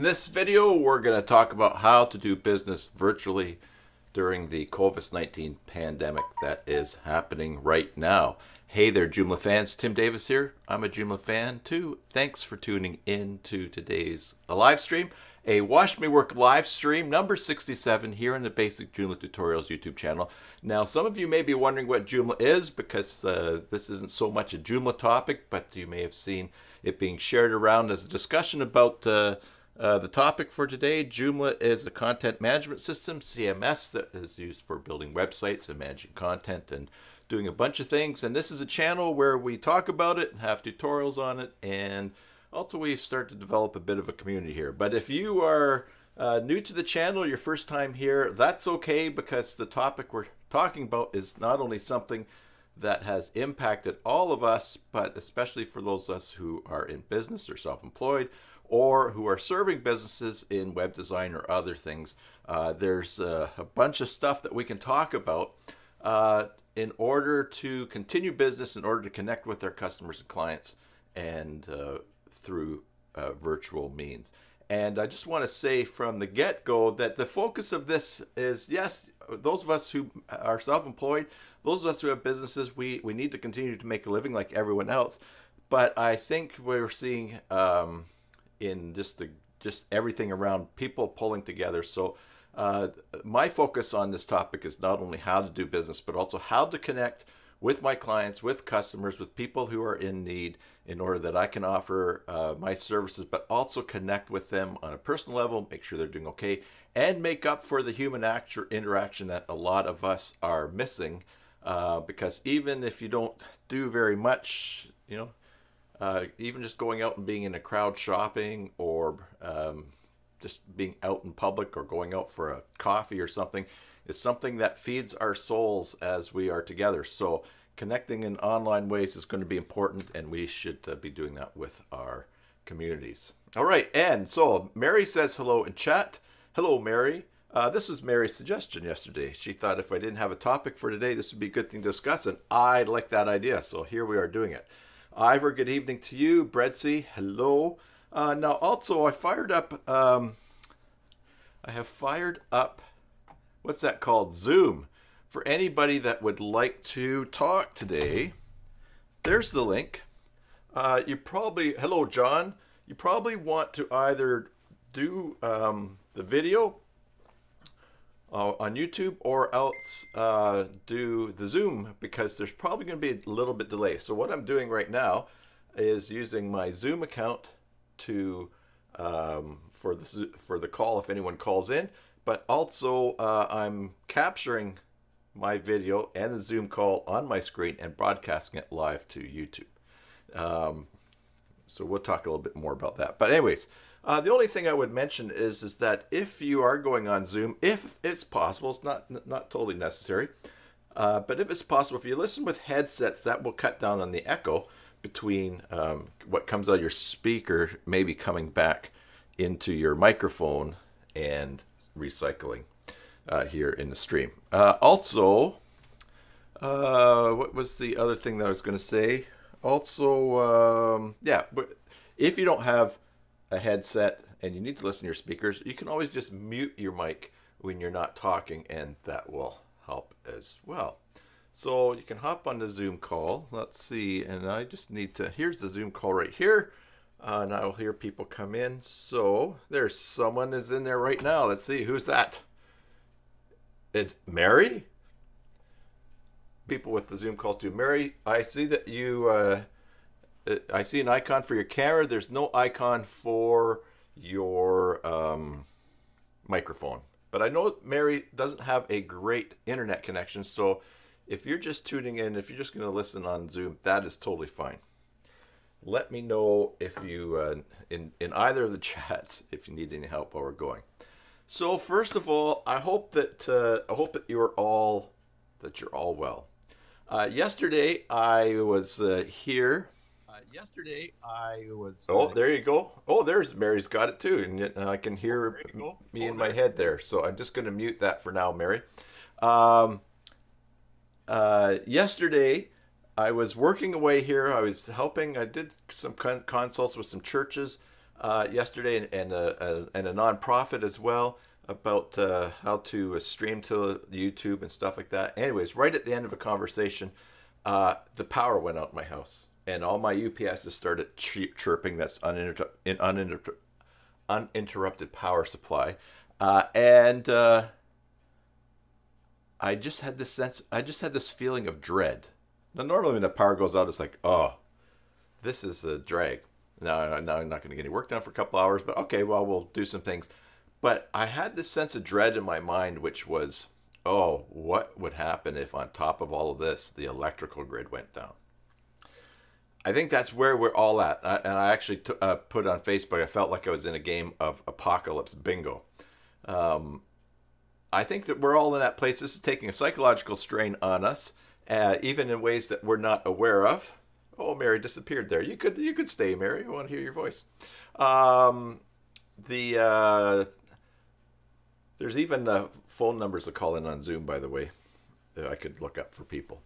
In this video, we're going to talk about how to do business virtually during the COVID-19 pandemic that is happening right now. Hey there, Joomla fans. Tim Davis here. I'm a Joomla fan too. Thanks for tuning in to today's live stream. A Watch Me Work live stream number 67 here in the Basic Joomla Tutorials YouTube channel. Now, some of you may be wondering what Joomla is because this isn't so much a Joomla topic, but you may have seen it being shared around as a discussion about the topic for today. Joomla is a content management system, CMS, that is used for building websites and managing content and doing a bunch of things. And this is a channel where we talk about it and have tutorials on it, and also we've started to develop a bit of a community here. But if you are new to the channel, your first time here, that's okay, because the topic we're talking about is not only something that has impacted all of us, but especially for those of us who are in business or self-employed, or who are serving businesses in web design or other things. There's a bunch of stuff that we can talk about in order to continue business, in order to connect with our customers and clients, and through virtual means. And I just want to say from the get-go that the focus of this is, yes, those of us who are self-employed, those of us who have businesses, we need to continue to make a living like everyone else. But I think we're seeing in just everything around people pulling together. So my focus on this topic is not only how to do business, but also how to connect with my clients, with customers, with people who are in need, in order that I can offer my services, but also connect with them on a personal level, make sure they're doing okay, and make up for the human interaction that a lot of us are missing. Because even if you don't do very much, even just going out and being in a crowd shopping, or just being out in public, or going out for a coffee or something, is something that feeds our souls as we are together. So connecting in online ways is going to be important, and we should be doing that with our communities. All right, and so Mary says hello in chat. Hello, Mary. This was Mary's suggestion yesterday. She thought if I didn't have a topic for today, this would be a good thing to discuss, and I like that idea, so here we are doing it. Ivor, good evening to you. Bredsy, hello. Now, also, I have fired up, what's that called? Zoom. For anybody that would like to talk today, there's the link. Hello, John. You probably want to either do the video on YouTube, or else do the Zoom, because there's probably going to be a little bit delay. So what I'm doing right now is using my Zoom account to for the call if anyone calls in, but also I'm capturing my video and the Zoom call on my screen and broadcasting it live to YouTube. So we'll talk a little bit more about that. But anyways, the only thing I would mention is that if you are going on Zoom, if it's possible, it's not totally necessary, but if it's possible, if you listen with headsets, that will cut down on the echo between what comes out of your speaker maybe coming back into your microphone and recycling here in the stream. Also, what was the other thing that I was going to say? Also, yeah, but if you don't have a headset and you need to listen to your speakers, you can always just mute your mic when you're not talking, and that will help as well. So you can hop on the Zoom call. Let's see, and I just need to, here's the Zoom call right here, and I'll hear people come in. So there's someone is in there right now. Let's see, who's that? It's Mary? People with the Zoom calls too. Mary, I see that you, I see an icon for your camera. There's no icon for your microphone. But I know Mary doesn't have a great internet connection, so if you're just tuning in, if you're just going to listen on Zoom, that is totally fine. Let me know if you, in either of the chats, if you need any help while we're going. So first of all, I hope that you're all well. Yesterday I was here. Oh, there you go. Oh, there's Mary's got it too, and I can hear me in my head there. So I'm just going to mute that for now, Mary. Yesterday I was working away here. I was helping. I did some consults with some churches. yesterday, and a nonprofit as well about how to stream to YouTube and stuff like that. Anyways, right at the end of a conversation, the power went out in my house, and all my UPSs started chirping. That's uninterrupted power supply, and I just had this feeling of dread. Now, normally when the power goes out, it's like, oh, this is a drag. Now I'm not going to get any work done for a couple hours, but okay, well, we'll do some things. But I had this sense of dread in my mind, which was, oh, what would happen if on top of all of this, the electrical grid went down? I think that's where we're all at. And I actually put on Facebook, I felt like I was in a game of apocalypse bingo. I think that we're all in that place. This is taking a psychological strain on us, even in ways that we're not aware of. Oh, Mary disappeared there. You could stay, Mary. I want to hear your voice. There's even phone numbers to call in on Zoom, by the way, that I could look up for people.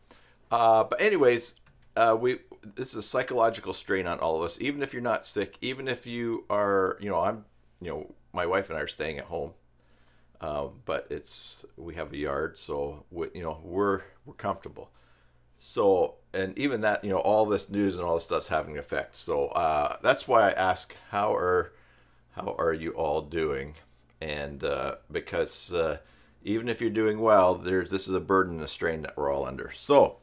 But anyways, this is a psychological strain on all of us. Even if you're not sick, even if you are, my wife and I are staying at home. But we have a yard, so we're comfortable. So, and even that, all this news and all this stuff's having an effect. So that's why I ask, how are you all doing? And because even if you're doing well, this is a burden and a strain that we're all under. So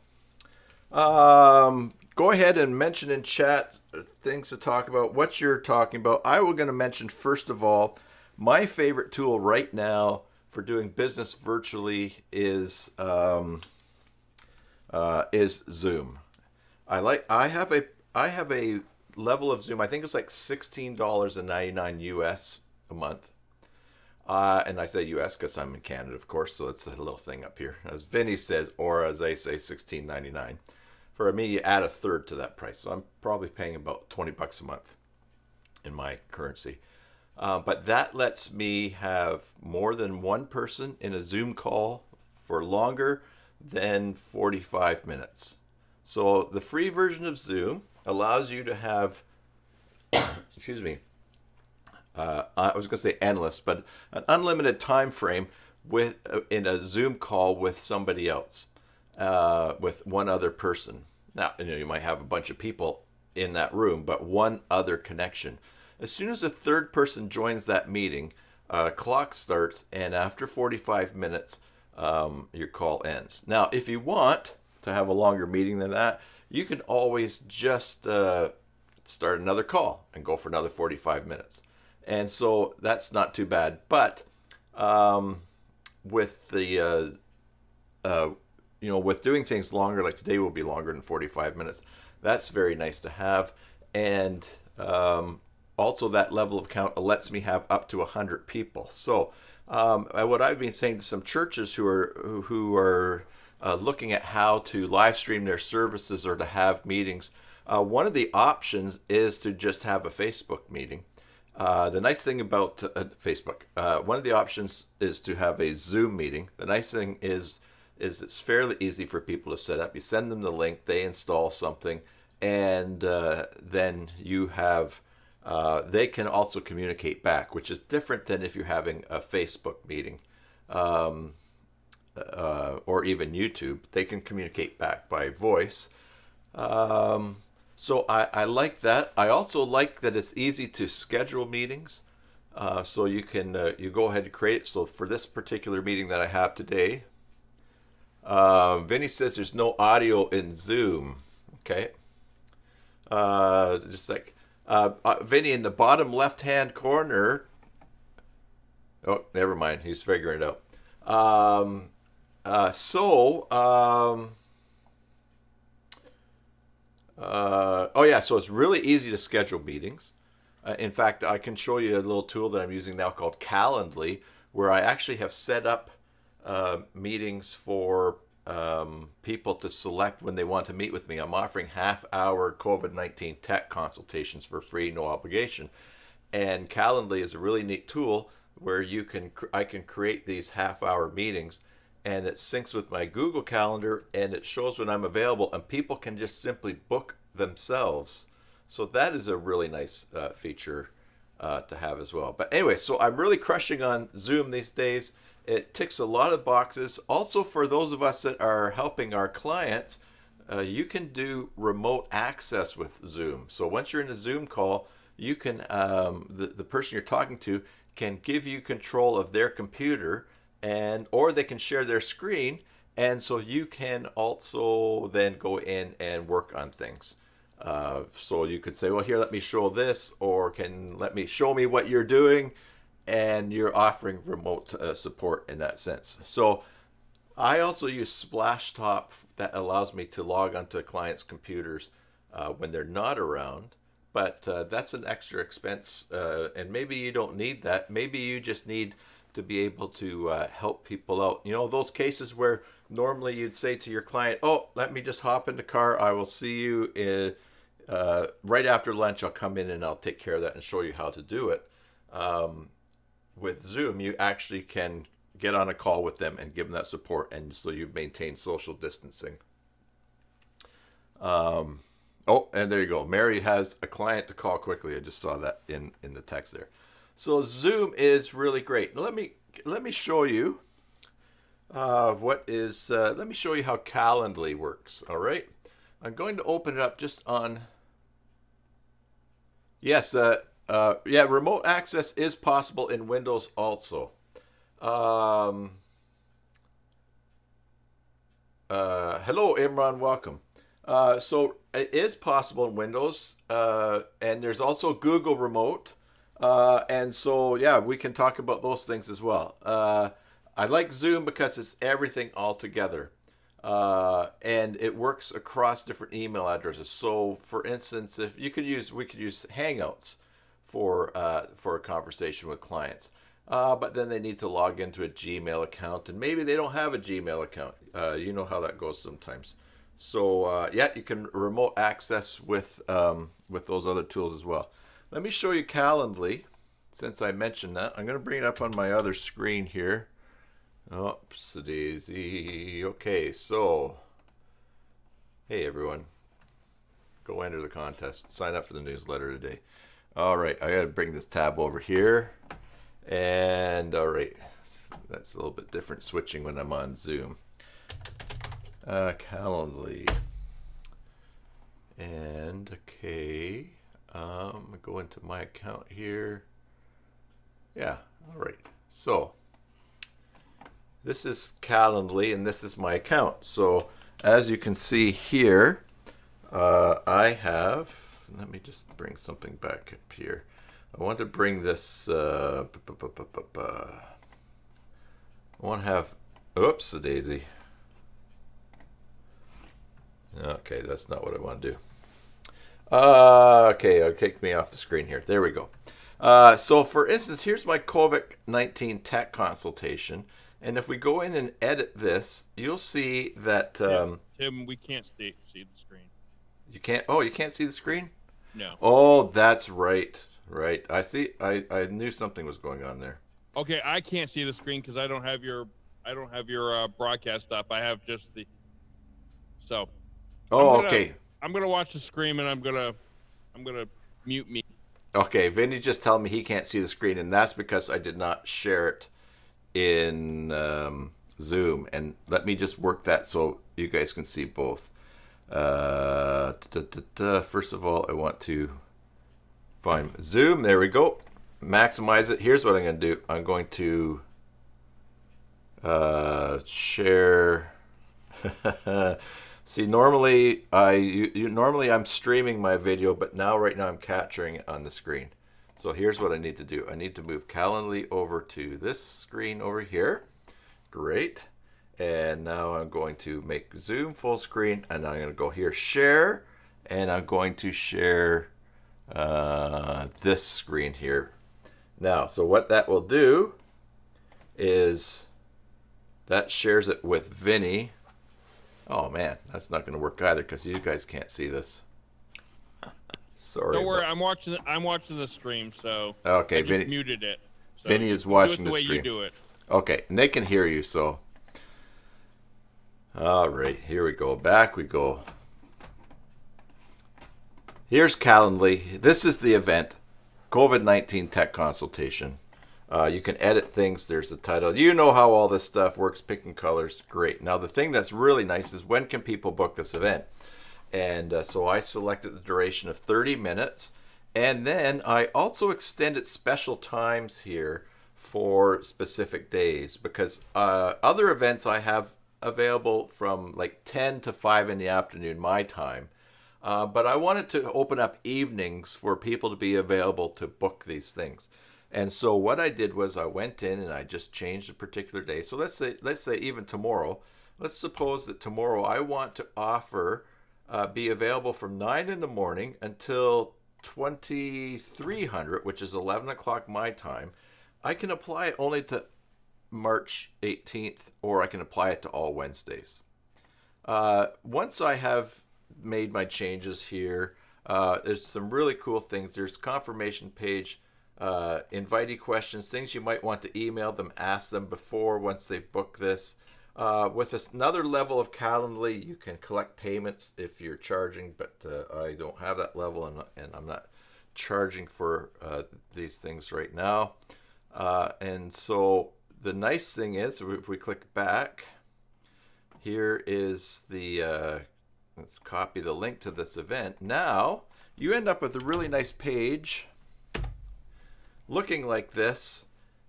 go ahead and mention in chat things to talk about, what you're talking about. I was going to mention, first of all, my favorite tool right now for doing business virtually is Zoom. I have a level of Zoom. I think it's like $16.99 US a month. And I say US because I'm in Canada, of course, so it's a little thing up here. As Vinny says, or as they say, $16.99. For me, you add a third to that price. So I'm probably paying about $20 a month in my currency. But that lets me have more than one person in a Zoom call for longer than 45 minutes. So the free version of Zoom allows you to have, excuse me, I was going to say endless, but an unlimited time frame in a Zoom call with somebody else, with one other person. Now, you might have a bunch of people in that room, but one other connection. As soon as a third person joins that meeting, clock starts, and after 45 minutes, your call ends. Now, if you want to have a longer meeting than that, you can always just start another call and go for another 45 minutes. And so that's not too bad. But with the with doing things longer, like today will be longer than 45 minutes. That's very nice to have. And also that level of count lets me have up to 100 people. So what I've been saying to some churches who are looking at how to live stream their services or to have meetings, one of the options is to just have a Facebook meeting. The nice thing about Facebook, one of the options is to have a Zoom meeting. The nice thing is it's fairly easy for people to set up. You send them the link, they install something, and then you have, they can also communicate back, which is different than if you're having a Facebook meeting or even YouTube. They can communicate back by voice. So I like that. I also like that it's easy to schedule meetings. So you can you go ahead and create it. So for this particular meeting that I have today, Vinny says there's no audio in Zoom. Okay. Just like Vinny, in the bottom left-hand corner. Oh, never mind. He's figuring it out. So it's really easy to schedule meetings. In fact, I can show you a little tool that I'm using now called Calendly, where I actually have set up meetings for people to select when they want to meet with me. I'm offering half-hour COVID-19 tech consultations for free, no obligation. And Calendly is a really neat tool where I can create these half-hour meetings, and it syncs with my Google Calendar, and it shows when I'm available, and people can just simply book themselves. So that is a really nice feature to have as well. But anyway, so I'm really crushing on Zoom these days. It ticks a lot of boxes. Also, for those of us that are helping our clients, you can do remote access with Zoom. So once you're in a Zoom call, you can the person you're talking to can give you control of their computer, and or they can share their screen, and so you can also then go in and work on things. So you could say, well, here, let me show this, or let me show me what you're doing, and you're offering remote support in that sense. So I also use Splashtop that allows me to log onto clients' computers when they're not around. But that's an extra expense, and maybe you don't need that. Maybe you just need to be able to help people out. You know, those cases where normally you'd say to your client, oh, let me just hop in the car. I will see you right after lunch. I'll come in and I'll take care of that and show you how to do it. With Zoom, you actually can get on a call with them and give them that support, and so you maintain social distancing. Oh, and there you go. Mary has a client to call quickly. I just saw that in the text there. So Zoom is really great. Let me show you let me show you how Calendly works. All right. I'm going to open it up just on. Yes. Yeah. Remote access is possible in Windows also. Hello, Imran. Welcome. So it is possible in Windows, and there's also Google Remote, and so yeah, we can talk about those things as well. I like Zoom because it's everything all together, and it works across different email addresses. So, for instance, if we could use Hangouts for a conversation with clients, but then they need to log into a Gmail account, and maybe they don't have a Gmail account. You know how that goes sometimes. So yeah, you can remote access with those other tools as well. Let me show you Calendly, since I mentioned that. I'm going to bring it up on my other screen here. Oops, daisy. Okay, so hey everyone, go enter the contest. Sign up for the newsletter today. All right, I got to bring this tab over here, and all right, that's a little bit different switching when I'm on Zoom. Calendly, and okay, go into my account here. Yeah, all right. So this is Calendly, and this is my account. So as you can see here, I have. Let me just bring something back up here. I want to bring this. I want to have. Oops, a daisy. Okay, that's not what I want to do. Okay, it'll take me off the screen here. There we go. So for instance, here's my COVID-19 tech consultation. And if we go in and edit this, you'll see that... Tim, we can't see the screen. You can't... Oh, you can't see the screen? No. Oh, that's right. Right. I see. I knew something was going on there. Okay, I can't see the screen because I don't have your broadcast up. I have just the... So... Oh, okay. I'm gonna watch the screen, and I'm gonna mute me. Okay, Vinny just told me he can't see the screen, and that's because I did not share it in Zoom. And let me just work that so you guys can see both. First of all, I want to find Zoom. There we go. Maximize it. Here's what I'm going to do. I'm going to share. See, normally I'm streaming my video, but right now I'm capturing it on the screen. So here's what I need to do. I need to move Calendly over to this screen over here. Great. And now I'm going to make Zoom full screen, and I'm going to go here, share, and I'm going to share this screen here. Now, so what that will do is that shares it with Vinny. Oh man, that's not going to work either because you guys can't see this. Sorry. Don't worry, I'm watching the stream, so okay, I just muted it. So Vinny is watching the stream. Do it the way you do it. Okay, and they can hear you, so. All right, here we go. Back we go. Here's Calendly. This is the event. COVID-19 tech consultation. You can edit things. There's the title. You know how all this stuff works, picking colors. Great. Now, the thing that's really nice is when can people book this event? And so I selected the duration of 30 minutes. And then I also extended special times here for specific days because other events I have available from like 10 to 5 in the afternoon, my time. But I wanted to open up evenings for people to be available to book these things. And so what I did was I went in and I just changed a particular day. So let's say even tomorrow. Let's suppose that tomorrow I want to offer be available from 9 in the morning until 2300, which is 11 o'clock my time. I can apply it only to March 18th, or I can apply it to all Wednesdays. Once I have made my changes here, there's some really cool things. There's confirmation page, invitee questions, things you might want to email them, ask them before once they book this. With another level of Calendly, you can collect payments if you're charging, but I don't have that level, and I'm not charging for these things right now. And so the nice thing is, if we click back, here is the, let's copy the link to this event. Now, you end up with a really nice page looking like this,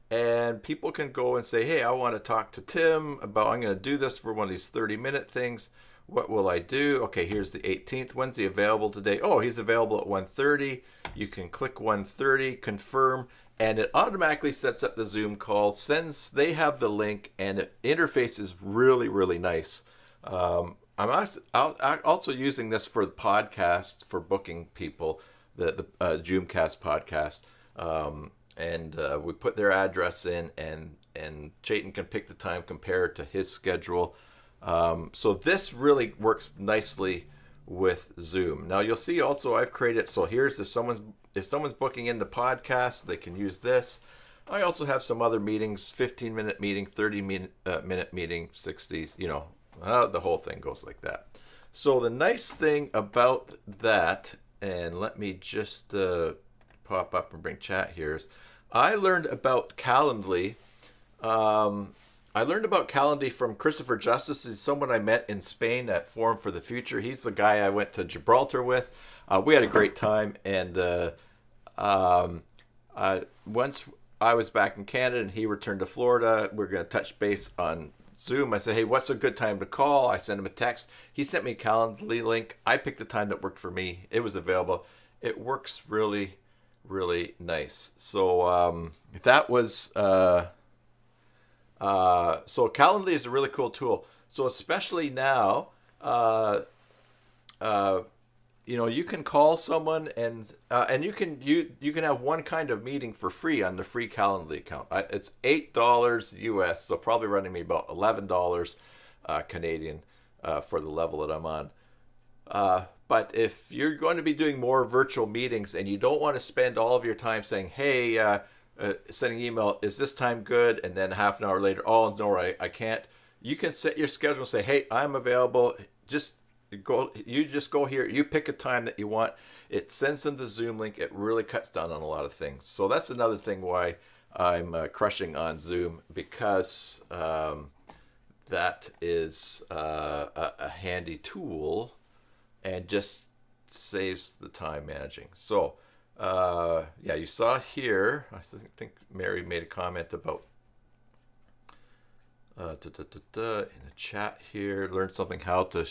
and people can go and say, hey, I want to talk to Tim about, I'm going to do this for one of these 30-minute things. What will I do? Okay, here's the 18th. When's he available today? Oh, he's available at 1:30. You can click 1:30, confirm, and it automatically sets up the Zoom call. Since they have the link, and the interface is really, really nice. I'm also using this for the podcast, for booking people, the Zoomcast podcast. And we put their address in, and Chayton can pick the time, compare it to his schedule. So this really works nicely with Zoom. Now you'll see also I've created, so here's if someone's booking in the podcast, they can use this. I also have some other meetings, 15-minute meeting, 30-minute meeting, 60, the whole thing goes like that. So the nice thing about that, and let me just pop up and bring chat here, is I learned about Calendly. I learned about Calendly from Christopher Justice. He's someone I met in Spain at Forum for the Future. He's the guy I went to Gibraltar with. We had a great time, and once I was back in Canada and he returned to Florida, we're going to touch base on Zoom. I said, hey, what's a good time to call? I sent him a text. He sent me a Calendly link. I picked the time that worked for me. It was available. It works really, really nice. So that was so Calendly is a really cool tool. So especially now, you can call someone and you can have one kind of meeting for free on the free Calendly account. It's $8 US, so probably running me about $11 Canadian for the level that I'm on. But if you're going to be doing more virtual meetings and you don't want to spend all of your time saying, hey, sending email, is this time good? And then half an hour later, oh, no, I can't. You can set your schedule and say, hey, I'm available. You just go here. You pick a time that you want. It sends them the Zoom link. It really cuts down on a lot of things. So that's another thing why I'm crushing on Zoom, because that is a handy tool and just saves the time managing. So you saw here, I think Mary made a comment about in the chat here, learn something how to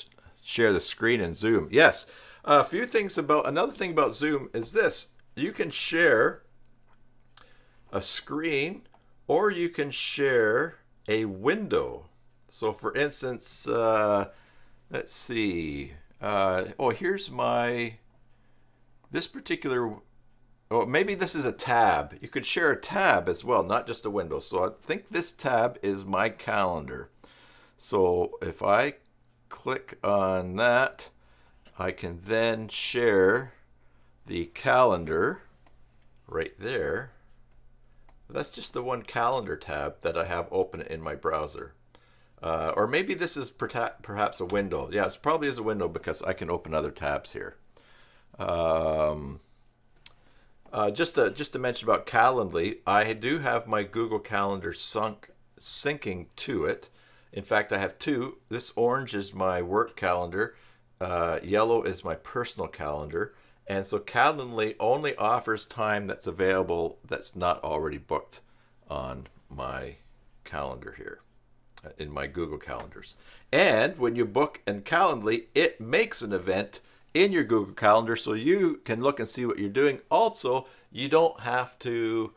share the screen in Zoom. Yes, another thing about Zoom is this: you can share a screen or you can share a window. So for instance, let's see, here's this particular, maybe this is a tab. You could share a tab as well, not just a window. So I think this tab is my calendar. So if I click on that, I can then share the calendar right there. That's just the one calendar tab that I have open in my browser. Or maybe this is perhaps a window. Yeah, it probably is a window because I can open other tabs here. Just to mention about Calendly, I do have my Google Calendar syncing to it. In fact, I have two. This orange is my work calendar. Yellow is my personal calendar. And so Calendly only offers time that's available that's not already booked on my calendar here in my Google Calendars. And when you book in Calendly, it makes an event in your Google Calendar so you can look and see what you're doing. Also, you don't have to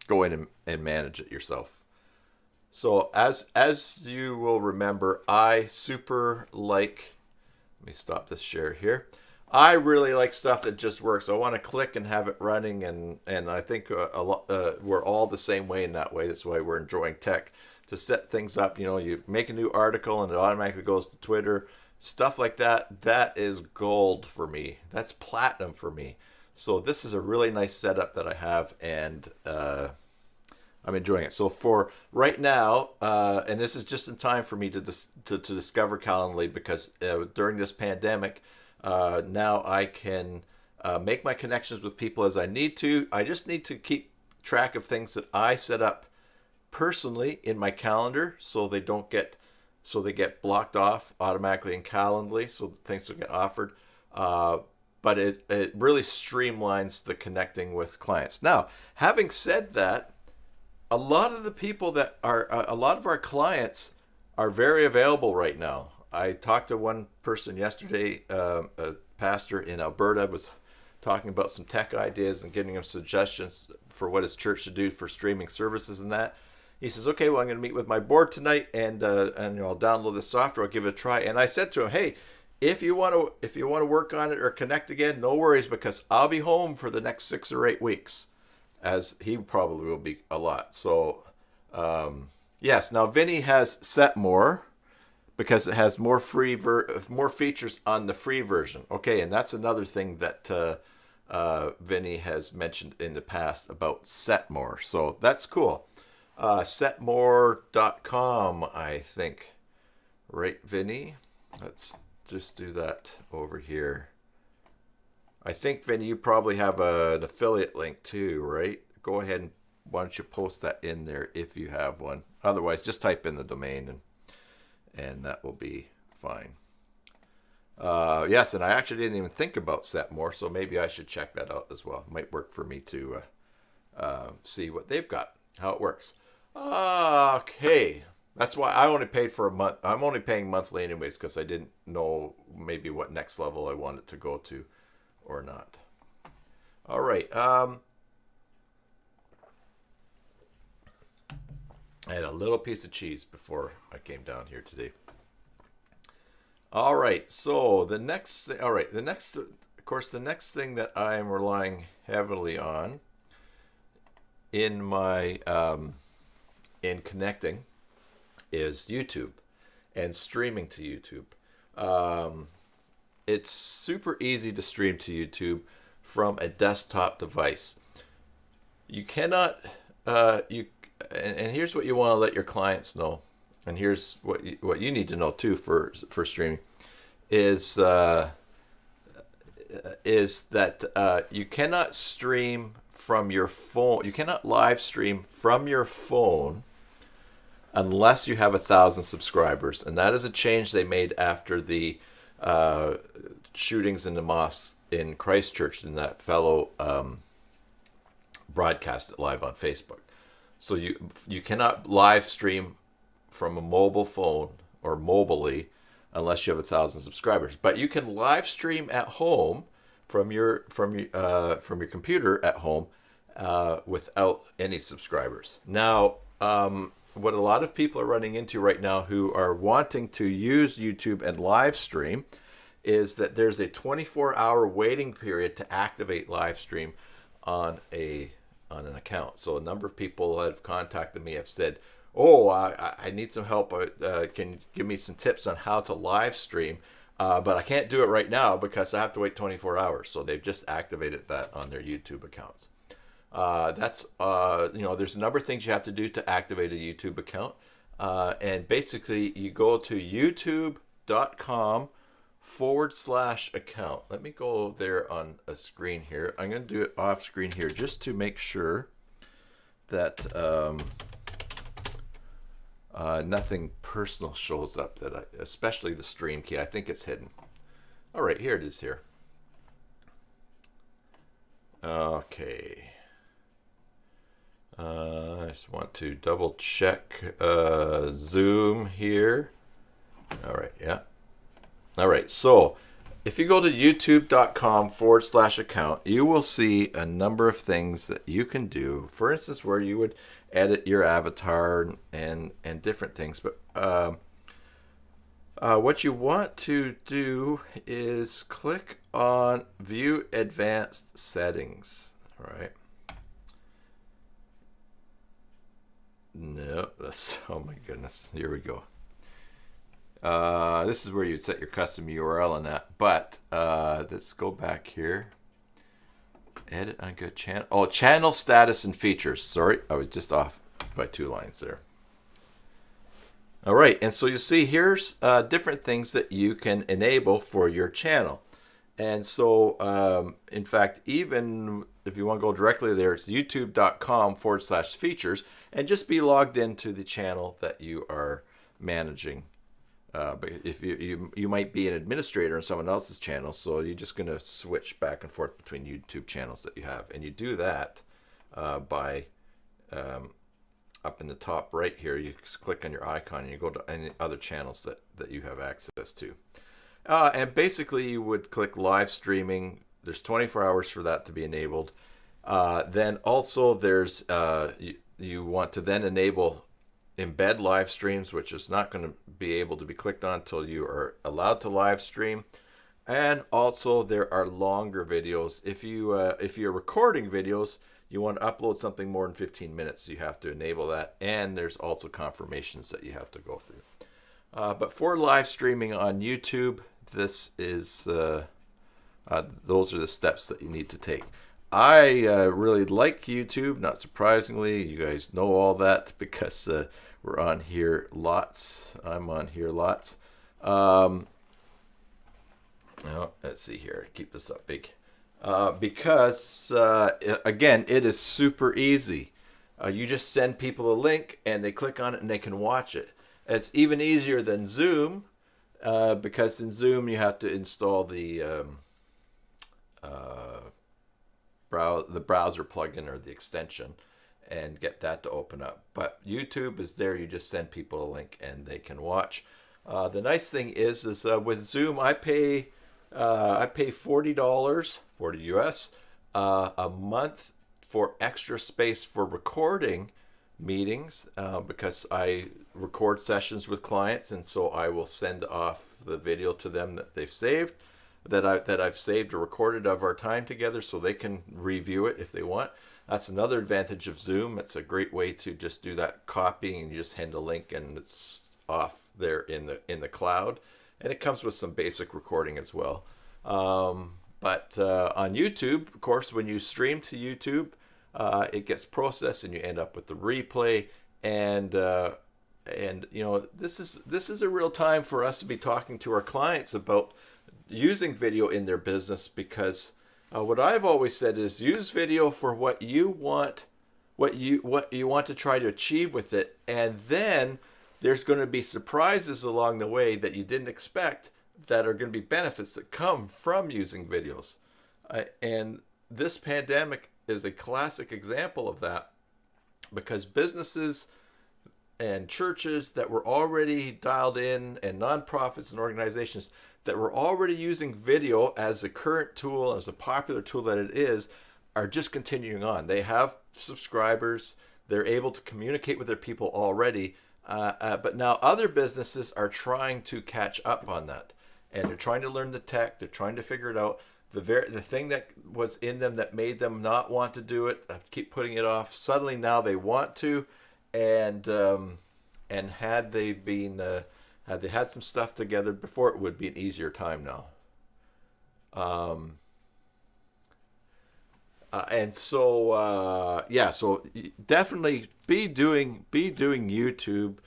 go in and manage it yourself. So as you will remember, I super like. Let me stop this share here. I really like stuff that just works. I want to click and have it running, and I think we're all the same way in that way. That's why we're enjoying tech. To set things up, you make a new article and it automatically goes to Twitter. Stuff like that, that is gold for me. That's platinum for me. So this is a really nice setup that I have, and I'm enjoying it. So for right now, and this is just in time for me to discover Calendly, because during this pandemic, now I can make my connections with people as I need to. I just need to keep track of things that I set up personally in my calendar, so they get blocked off automatically in Calendly, so things will get offered. But it really streamlines the connecting with clients. Now, having said that, a lot of our clients are very available right now. I talked to one person yesterday, a pastor in Alberta, was talking about some tech ideas and giving him suggestions for what his church should do for streaming services and that. He says, okay, well, I'm going to meet with my board tonight, and I'll download the software. I'll give it a try. And I said to him, hey, if you want to work on it or connect again, no worries, because I'll be home for the next 6 or 8 weeks, as he probably will be a lot. So, yes. Now, Vinny has set more because it has more more features on the free version. Okay, and that's another thing that Vinny has mentioned in the past about set more. So that's cool. Setmore.com, I think. Right, Vinny? Let's just do that over here. I think, Vinny, you probably have an affiliate link too, right? Go ahead and why don't you post that in there if you have one. Otherwise, just type in the domain and that will be fine. Yes, and I actually didn't even think about Setmore, so maybe I should check that out as well. It might work for me to see what they've got, how it works. Okay, that's why I only paid for a month. I'm only paying monthly anyways, because I didn't know maybe what next level I wanted to go to or not. All right. I had a little piece of cheese before I came down here today. All right. So the next thing, of course, the next thing that I am relying heavily on in my in connecting is YouTube and streaming to YouTube. It's super easy to stream to YouTube from a desktop device. You cannot, and here's what you want to let your clients know, and here's what you need to know too for streaming, is that you cannot stream from your phone. You cannot live stream from your phone unless you have 1,000 subscribers, and that is a change they made after the shootings in the mosques in Christchurch, and that fellow broadcast it live on Facebook. So you cannot live stream from a mobile phone or mobily unless you have 1,000 subscribers. But you can live stream at home from your computer at home without any subscribers. Now, what a lot of people are running into right now who are wanting to use YouTube and live stream is that there's a 24-hour waiting period to activate live stream on an account. So a number of people that have contacted me have said, oh, I need some help. Can you give me some tips on how to live stream? But I can't do it right now because I have to wait 24 hours. So they've just activated that on their YouTube accounts. There's a number of things you have to do to activate a YouTube account. And basically you go to youtube.com/ /account. Let me go there on a screen here. I'm going to do it off screen here just to make sure that nothing personal shows up, especially the stream key. I think it's hidden. All right, here it is here. Okay. I just want to double check Zoom here. All right, yeah. All right, so if you go to youtube.com/account, you will see a number of things that you can do. For instance, where you would edit your avatar and different things. But what you want to do is click on View Advanced Settings. All right. No, that's, oh my goodness. Here we go. This is where you set your custom URL and that. But let's go back here. Edit on good channel. Oh, channel status and features. Sorry, I was just off by 2 lines there. All right, and so you see here's different things that you can enable for your channel. And so, in fact, even if you want to go directly there, it's youtube.com/features, and just be logged into the channel that you are managing. But if you might be an administrator on someone else's channel, so you're just going to switch back and forth between YouTube channels that you have, and you do that by up in the top right here. You just click on your icon and you go to any other channels that you have access to. And basically, you would click live streaming. There's 24 hours for that to be enabled. Then also there's you want to then enable embed live streams, which is not going to be able to be clicked on until you are allowed to live stream. And also there are longer videos. If you're recording videos, you want to upload something more than 15 minutes, you have to enable that. And there's also confirmations that you have to go through. But for live streaming on YouTube, this is those are the steps that you need to take. I really like YouTube, not surprisingly. You guys know all that because we're on here lots. I'm on here lots. Well, let's see here. Keep this up big. Because, again, it is super easy. You just send people a link and they click on it and they can watch it. It's even easier than Zoom because in Zoom you have to install the browser plugin or the extension and get that to open up. But YouTube is there. You just send people a link and they can watch. The nice thing is with Zoom, I pay $40, 40 US, a month for extra space for recording meetings because I record sessions with clients, and so I will send off the video to them that they've saved, that I've saved or recorded of our time together, so they can review it if they want. That's another advantage of Zoom. It's a great way to just do that copying, and you just hand a link and it's off there in the cloud, and it comes with some basic recording as well. But on YouTube, of course, when you stream to YouTube, it gets processed and you end up with the replay. And you know, this is a real time for us to be talking to our clients about using video in their business, because what I've always said is use video for what you want, what you want to try to achieve with it, and then there's going to be surprises along the way that you didn't expect that are going to be benefits that come from using videos. And this pandemic is a classic example of that, because businesses and churches that were already dialed in, and nonprofits and organizations that were already using video as a current tool, as a popular tool that it is, are just continuing on. They have subscribers. They're able to communicate with their people already. But now other businesses are trying to catch up on that. And they're trying to learn the tech. They're trying to figure it out. The thing that was in them that made them not want to do it, keep putting it off, suddenly now they want to. And had they been had they had some stuff together before, it would be an easier time now. And so yeah, so definitely be doing YouTube.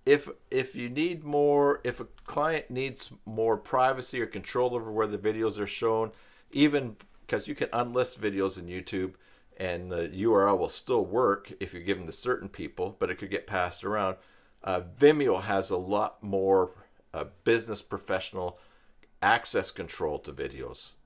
if you need more, if a client needs more privacy or control over where the videos are shown, even because you can unlist videos in YouTube and the URL will still work if you give them to certain people, but it could get passed around. Vimeo has a lot more business professional access control to videos.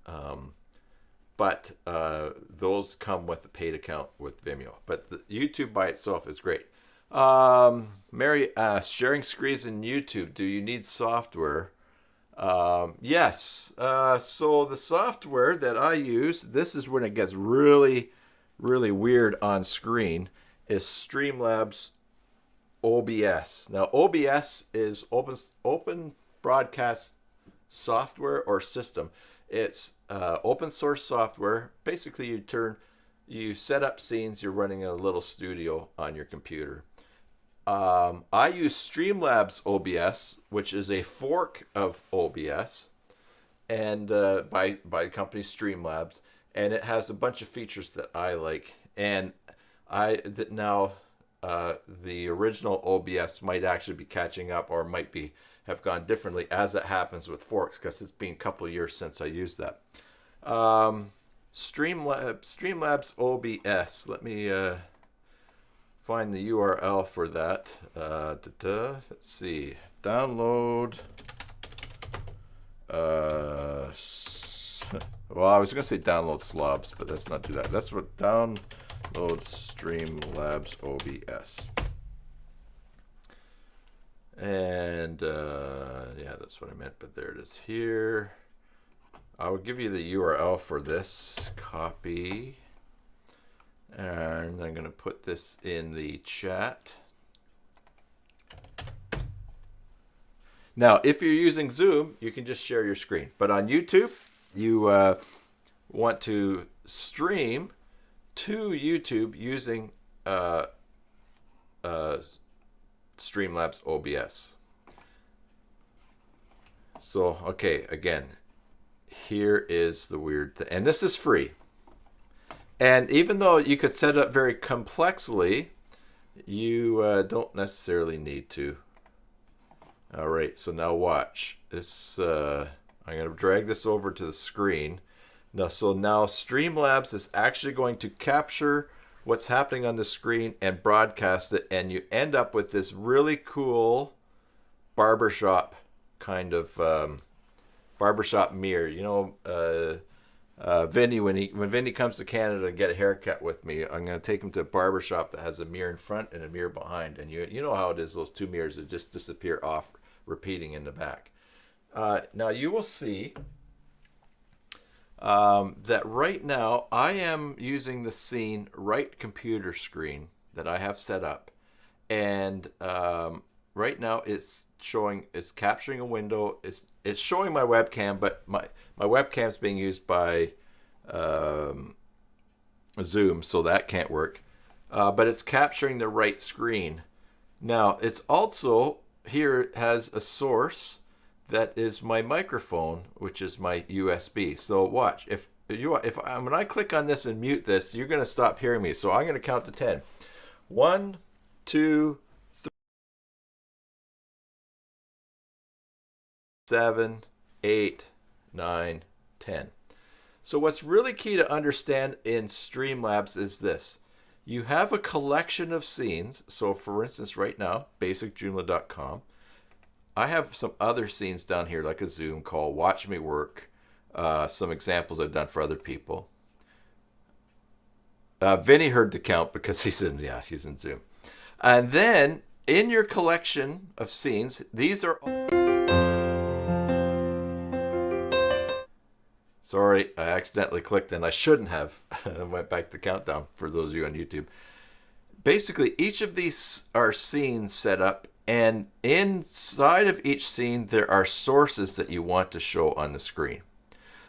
But those come with a paid account with Vimeo. But the YouTube by itself is great. Mary asks, sharing screens in YouTube, do you need software? Yes. So the software that I use, this is when it gets really, really weird on screen, is Streamlabs OBS. Now, OBS is open broadcast software or system. It's open source software. Basically, you set up scenes. You're running a little studio on your computer. I use Streamlabs OBS, which is a fork of OBS, and by the company Streamlabs, and it has a bunch of features that I like. And the original OBS might actually be catching up, or might have gone differently, as it happens with forks, because it's been a couple of years since I used that. Streamlabs OBS. Let me find the URL for that. Let's see. Download. Well, I was going to say download slobs, but let's not do that. That's what download Streamlabs OBS. And yeah, that's what I meant, but there it is here. I will give you the URL for this. Copy. And I'm going to put this in the chat. Now, if you're using Zoom, you can just share your screen. But on YouTube, you want to stream to YouTube using Streamlabs OBS. So, okay, again, here is the weird thing. And this is free. And even though you could set it up very complexly, you don't necessarily need to. All right, so now watch. This. I'm going to drag this over to the screen. Now Streamlabs is actually going to capture what's happening on the screen and broadcast it, and you end up with this really cool barbershop kind of barbershop mirror. You know, Vinny, when Vinny comes to Canada to get a haircut with me, I'm going to take him to a barbershop that has a mirror in front and a mirror behind. And you know how it is, those two mirrors that just disappear off, repeating in the back. Now you will see that right now I am using the scene right computer screen that I have set up. And right now it's capturing a window. It's showing my webcam, but my webcam's being used by Zoom, so that can't work. But it's capturing the right screen. Now it's also here, it has a source that is my microphone, which is my USB. So watch, when I click on this and mute this, you're going to stop hearing me. So I'm going to count to 10. 1, 2, 3, 7, 8, 9, 10. So what's really key to understand in Streamlabs is this. You have a collection of scenes. So for instance, right now, basicjoomla.com. I have some other scenes down here, like a Zoom call, watch me work, some examples I've done for other people. Vinny heard the count because he's in Zoom. And then in your collection of scenes, these are... Sorry, I accidentally clicked and I shouldn't have. I went back to countdown for those of you on YouTube. Basically, each of these are scenes set up, and inside of each scene, there are sources that you want to show on the screen.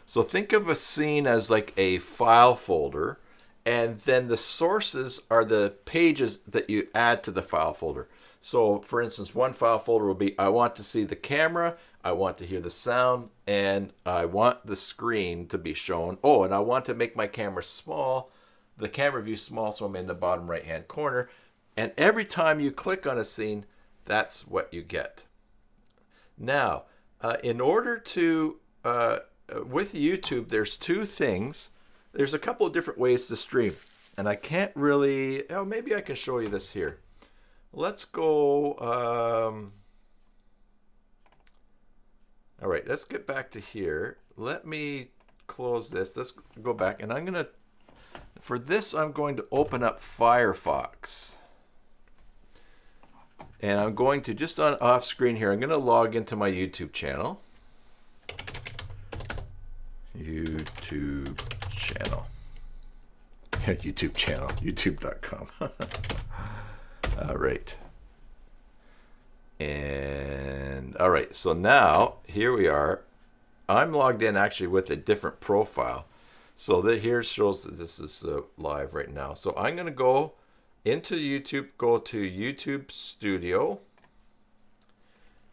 So think of a scene as like a file folder, and then the sources are the pages that you add to the file folder. So for instance, one file folder will be, I want to see the camera, I want to hear the sound, and I want the screen to be shown. Oh, and I want to make my camera small, the camera view small, so I'm in the bottom right hand corner. And every time you click on a scene, That's what you get. Now, in order to, with YouTube, there's two things. There's a couple of different ways to stream. And I can't really, oh, maybe I can show you this here. Let's go, all right, let's get back to here. Let me close this. Let's go back, and I'm going to, for this, I'm going to open up Firefox. And I'm going to, just on off screen here, I'm going to log into my YouTube channel. YouTube channel. YouTube channel, youtube.com. All right. And all right, so now here we are. I'm logged in actually with a different profile. So that here shows that this is live right now. So I'm going to go into YouTube, go to YouTube Studio.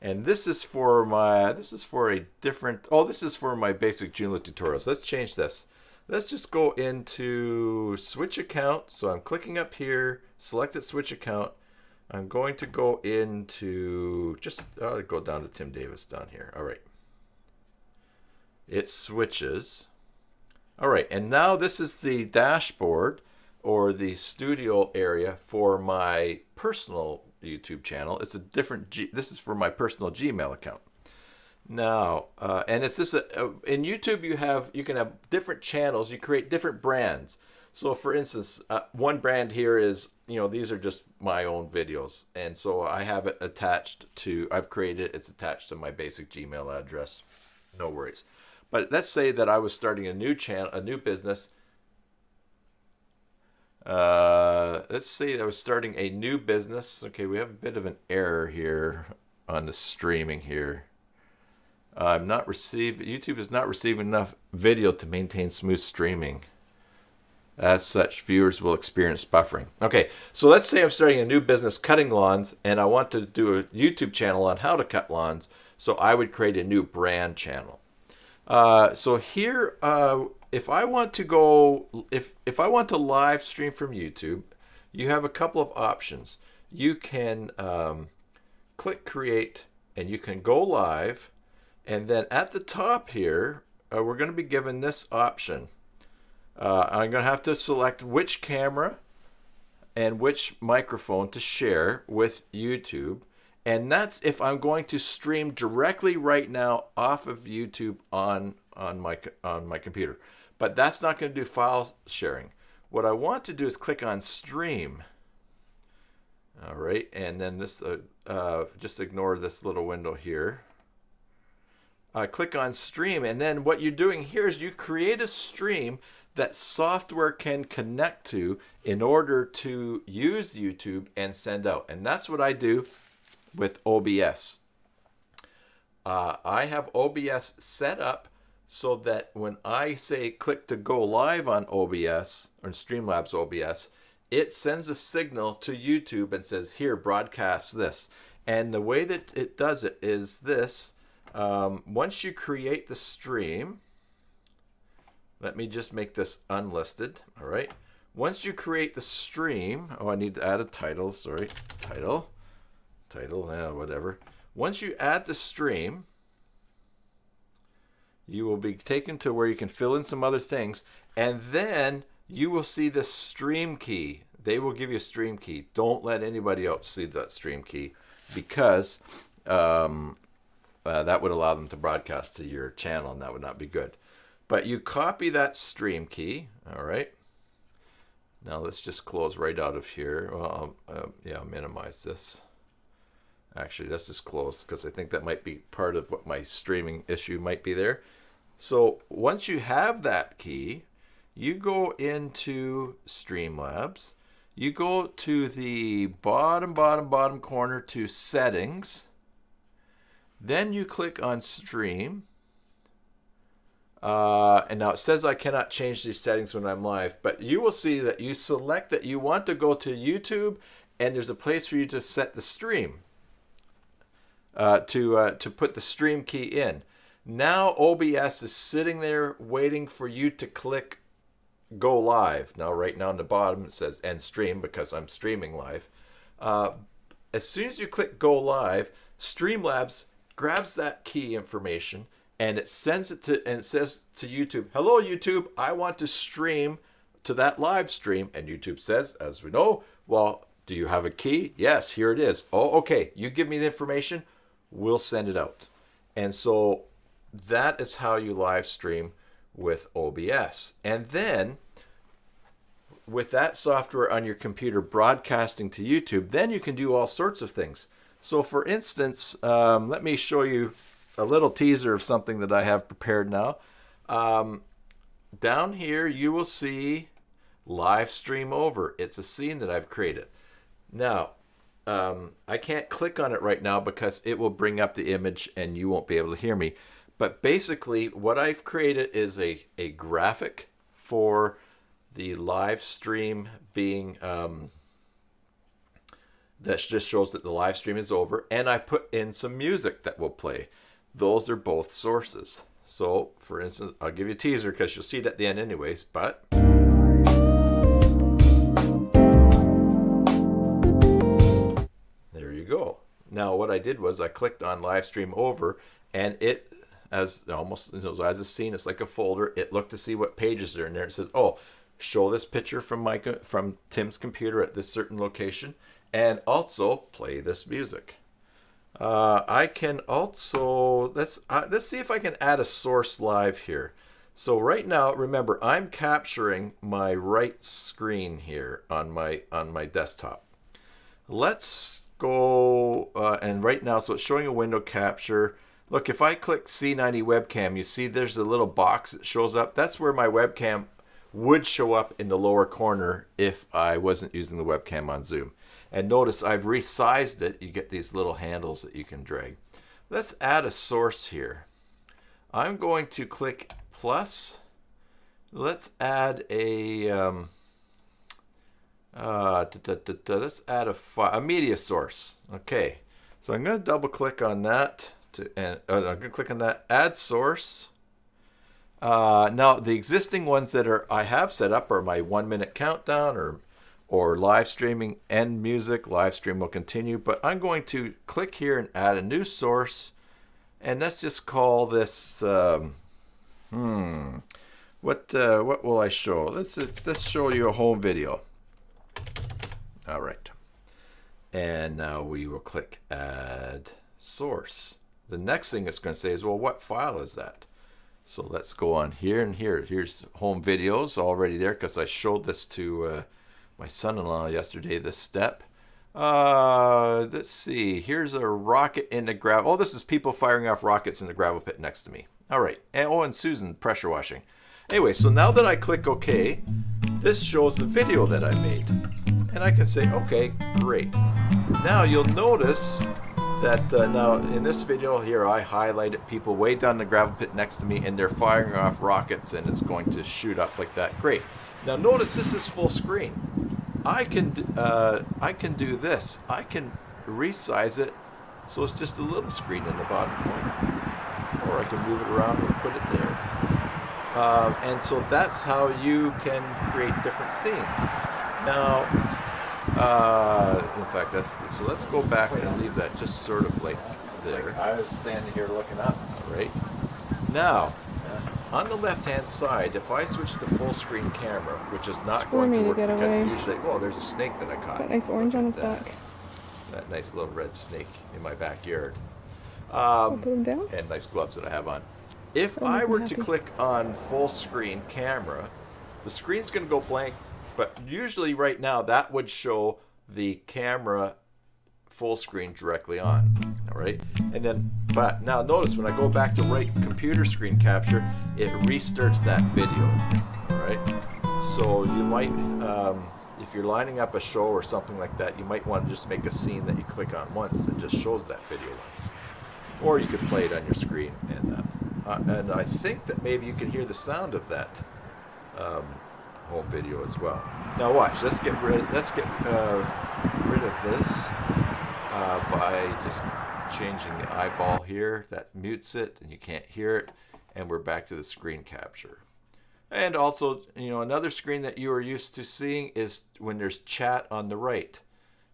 And this is for my, this is for a different, oh, this is for my basic Joomla tutorials. Let's change this. Let's just go into switch account. So I'm clicking up here, selected switch account. I'm going to go into, just go down to Tim Davis down here. All right. It switches. All right. And now this is the dashboard or the studio area for my personal YouTube channel. It's a different, this is for my personal Gmail account. Now, and it's this, in YouTube you can have different channels, you create different brands. So for instance, one brand here is, you know, these are just my own videos. And so I have it attached to, I've created it, it's attached to my basic Gmail address. No worries. But let's say that I was starting a new channel, a new business. Let's say I was starting a new business. Okay, we have a bit of an error here on the streaming here. I'm not receiving, YouTube is not receiving enough video to maintain smooth streaming. As such, viewers will experience buffering. Okay, so let's say I'm starting a new business cutting lawns and I want to do a YouTube channel on how to cut lawns. So I would create a new brand channel. So here, if I want to go, if I want to live stream from YouTube, you have a couple of options. You can click create and you can go live. And then at the top here, we're going to be given this option. I'm going to have to select which camera and which microphone to share with YouTube. And that's if I'm going to stream directly right now off of YouTube on my computer. But that's not going to do file sharing. What I want to do is click on stream. All right, and then this, just ignore this little window here. Click on stream, and then what you're doing here is you create a stream that software can connect to in order to use YouTube and send out. And that's what I do with OBS. I have OBS set up so that when I say click to go live on OBS or Streamlabs OBS, it sends a signal to YouTube and says, here, broadcast this. And the way that it does it is this. Once you create the stream, let me just make this unlisted. All right. Once you create the stream, oh, I need to add a title. Sorry, title, whatever. Once you add the stream, you will be taken to where you can fill in some other things, and then you will see the stream key. They will give you a stream key. Don't let anybody else see that stream key, because that would allow them to broadcast to your channel, and that would not be good. But you copy that stream key. All right. Now let's just close right out of here. Well, yeah, I'll minimize this. Actually, let's just close because I think that might be part of what my streaming issue might be there. So once you have that key, you go into Streamlabs. You go to the bottom corner to settings. Then you click on stream. And now it says I cannot change these settings when I'm live, but you will see that you select that you want to go to YouTube, and there's a place for you to set the stream, to put the stream key in. Now OBS is sitting there waiting for you to click go live. Now right now on the bottom it says end stream because I'm streaming live. as soon as you click go live, Streamlabs grabs that key information and it sends it to, and it says to YouTube, hello YouTube, I want to stream to that live stream. And YouTube says, as we know, well, do you have a key? Yes, here it is. Oh, okay, you give me the information, we'll send it out. And so that is how you live stream with OBS. And then with that software on your computer broadcasting to YouTube, then you can do all sorts of things. So for instance, let me show you a little teaser of something that I have prepared now. Down here, you will see live stream over. It's a scene that I've created. Now, I can't click on it right now because it will bring up the image and you won't be able to hear me. But basically, what I've created is a graphic for the live stream being, that just shows that the live stream is over. And I put in some music that will play. Those are both sources. So, for instance, I'll give you a teaser because you'll see it at the end anyways, but there you go. Now, what I did was I clicked on live stream over, and it, as almost as a scene, it's like a folder. It looked to see what pages are in there. It says, oh, show this picture from Tim's computer at this certain location, and also play this music. I can also, let's see if I can add a source live here. So right now, remember, I'm capturing my right screen here on my desktop. Let's go, and right now, so it's showing a window capture. Look, if I click C90 webcam, you see there's a little box that shows up. That's where my webcam would show up in the lower corner if I wasn't using the webcam on Zoom. And notice I've resized it. You get these little handles that you can drag. Let's add a source here. I'm going to click plus. Let's add a let's add a media source. Okay, so I'm going to double click on that and I'm going to click on that, add source. Now the existing ones that I have set up are my 1 minute countdown or live streaming, end music, live stream will continue. But I'm going to click here and add a new source, and let's just call this what will I show? Let's show you a home video. All right, and now we will click add source. The next thing it's going to say is, well, what file is that? So let's go on here, and here's home videos already there because I showed this to my son-in-law yesterday, this step. Let's see, here's a rocket in the gravel. Oh, this is people firing off rockets in the gravel pit next to me. All right, and Susan pressure washing. Anyway, so now that I click OK, this shows the video that I made. And I can say, okay, great. Now you'll notice that now in this video here, I highlighted people way down the gravel pit next to me and they're firing off rockets and it's going to shoot up like that. Great. Now notice this is full screen. I can do this. I can resize it so it's just a little screen in the bottom corner. Or I can move it around and put it there. And so that's how you can create different scenes. Now, in fact, so let's go back and leave that just sort of like there. I was standing here looking up. All right. Now, on the left-hand side, if I switch to full screen camera, which is not going to work because usually, oh, there's a snake that I caught. That nice orange on his back. That nice little red snake in my backyard. I'll put him down. And nice gloves that I have on. If I were to click on full screen camera, the screen's going to go blank, but usually right now that would show the camera full screen directly on. All right. And then, but now notice when I go back to right computer screen capture, it restarts that video. All right. So you might, if you're lining up a show or something like that, you might want to just make a scene that you click on once and just shows that video once. Or you could play it on your screen, and I think that maybe you can hear the sound of that home video as well. Now watch. Let's get rid of this by just changing the eyeball here. That mutes it, and you can't hear it. And we're back to the screen capture. And also, you know, another screen that you are used to seeing is when there's chat on the right.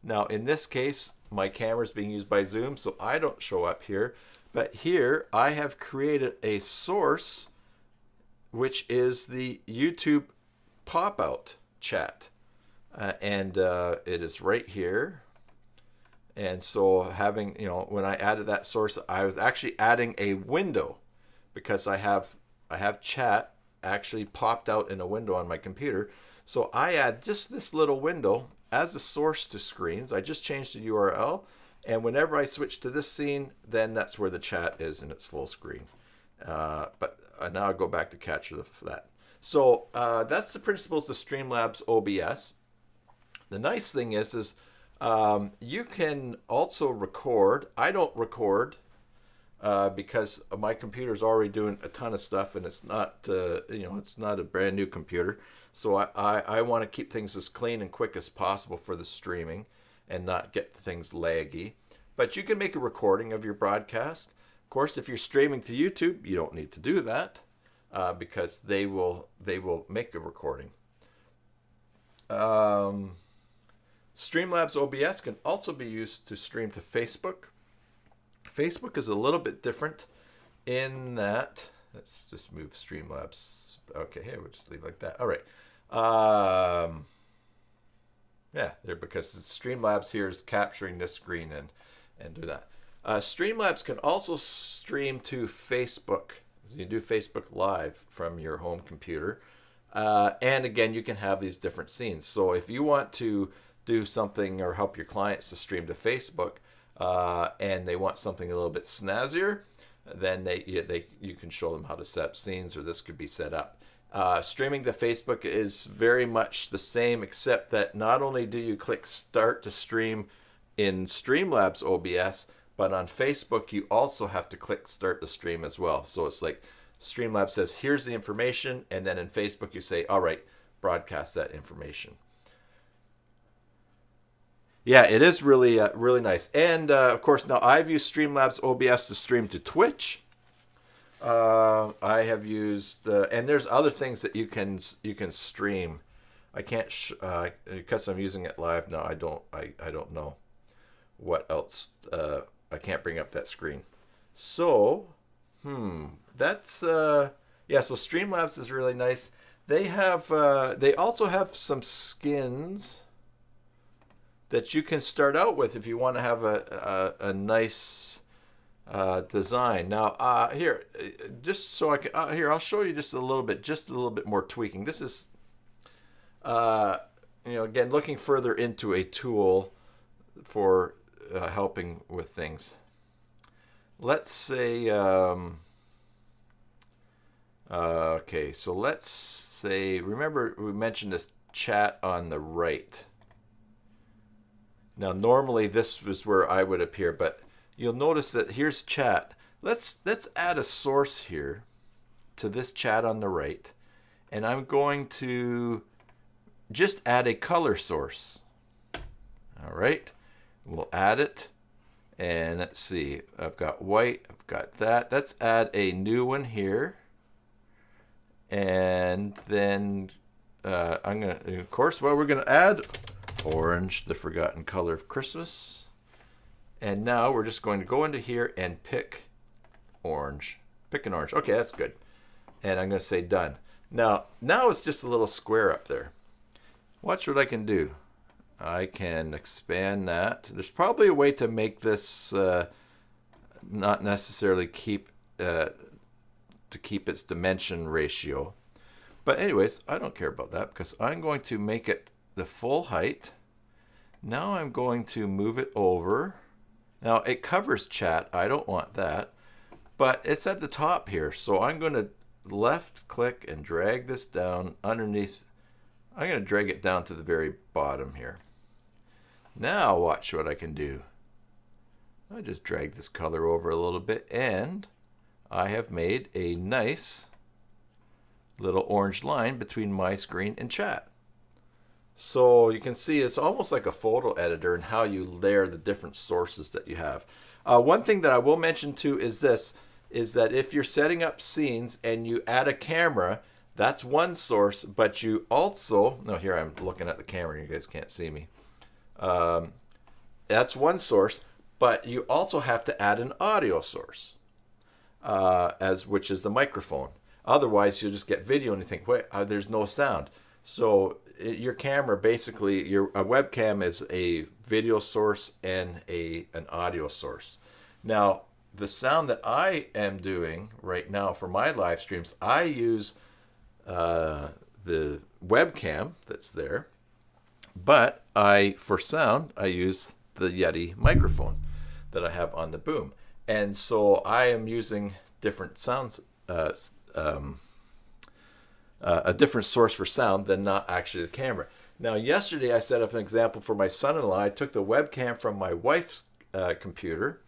Now, in this case, my camera is being used by Zoom, so I don't show up here. But here, I have created a source, which is the YouTube pop-out chat. And it is right here. And so having, when I added that source, I was actually adding a window because I have chat actually popped out in a window on my computer. So I add just this little window as a source to screens. I just changed the URL, and whenever I switch to this scene, then that's where the chat is in its full screen. But now I'll go back to capture that. So that's the principles of Streamlabs OBS. The nice thing is you can also record. I don't record because my computer's already doing a ton of stuff, and it's not it's not a brand new computer. So I want to keep things as clean and quick as possible for the streaming and not get things laggy. But you can make a recording of your broadcast. Of course, if you're streaming to YouTube, you don't need to do that because they will make a recording. Streamlabs OBS can also be used to stream to Facebook. Facebook is a little bit different in that, let's just move Streamlabs. Okay, here we'll just leave it like that. All right. Yeah, there, because Streamlabs here is capturing this screen and do that. Streamlabs can also stream to Facebook. You can do Facebook Live from your home computer. And again, you can have these different scenes. So if you want to do something or help your clients to stream to Facebook, and they want something a little bit snazzier, then you can show them how to set up scenes, or this could be set up. Streaming to Facebook is very much the same, except that not only do you click start to stream in Streamlabs OBS, but on Facebook you also have to click start the stream as well. So it's like Streamlabs says, here's the information, and then in Facebook you say, all right, broadcast that information. Yeah, it is really, really nice. And of course, now I've used Streamlabs OBS to stream to Twitch. I have used, and there's other things that you can stream. I can't because I'm using it live now. I don't know what else. I can't bring up that screen. So, that's yeah. So Streamlabs is really nice. They have they also have some skins that you can start out with if you want to have a nice design. Now here, just so I can here, I'll show you just a little bit more tweaking. This is again, looking further into a tool for helping with things. Let's say okay, so let's say, remember we mentioned this chat on the right. Now normally this was where I would appear, but you'll notice that here's chat. Let's add a source here to this chat on the right, and I'm going to just add a color source. All right, we'll add it, and let's see, I've got white, I've got that. Let's add a new one here, and then I'm gonna, of course, well, we're gonna add orange, the forgotten color of Christmas. And now we're just going to go into here and pick orange. Pick an orange. Okay, that's good. And I'm going to say done. Now it's just a little square up there. Watch what I can do. I can expand that. There's probably a way to make this not necessarily keep its dimension ratio. But anyways, I don't care about that because I'm going to make it the full height. Now I'm going to move it over. Now it covers chat. I don't want that, but it's at the top here. So I'm going to left click and drag this down underneath. I'm going to drag it down to the very bottom here. Now watch what I can do. I just drag this color over a little bit, and I have made a nice little orange line between my screen and chat. So you can see it's almost like a photo editor and how you layer the different sources that you have. One thing that I will mention too is this, is that if you're setting up scenes and you add a camera, that's one source, but you also, no, here I'm looking at the camera, you guys can't see me. that's one source, but you also have to add an audio source, which is the microphone. Otherwise, you'll just get video and you think, wait, there's no sound. So your camera, basically, a webcam is a video source and an audio source. Now, the sound that I am doing right now for my live streams, I use the webcam that's there, but for sound, I use the Yeti microphone that I have on the boom. And so I am using different sounds, a different source for sound than not actually the camera. Now, yesterday I set up an example for my son-in-law. I took the webcam from my wife's computer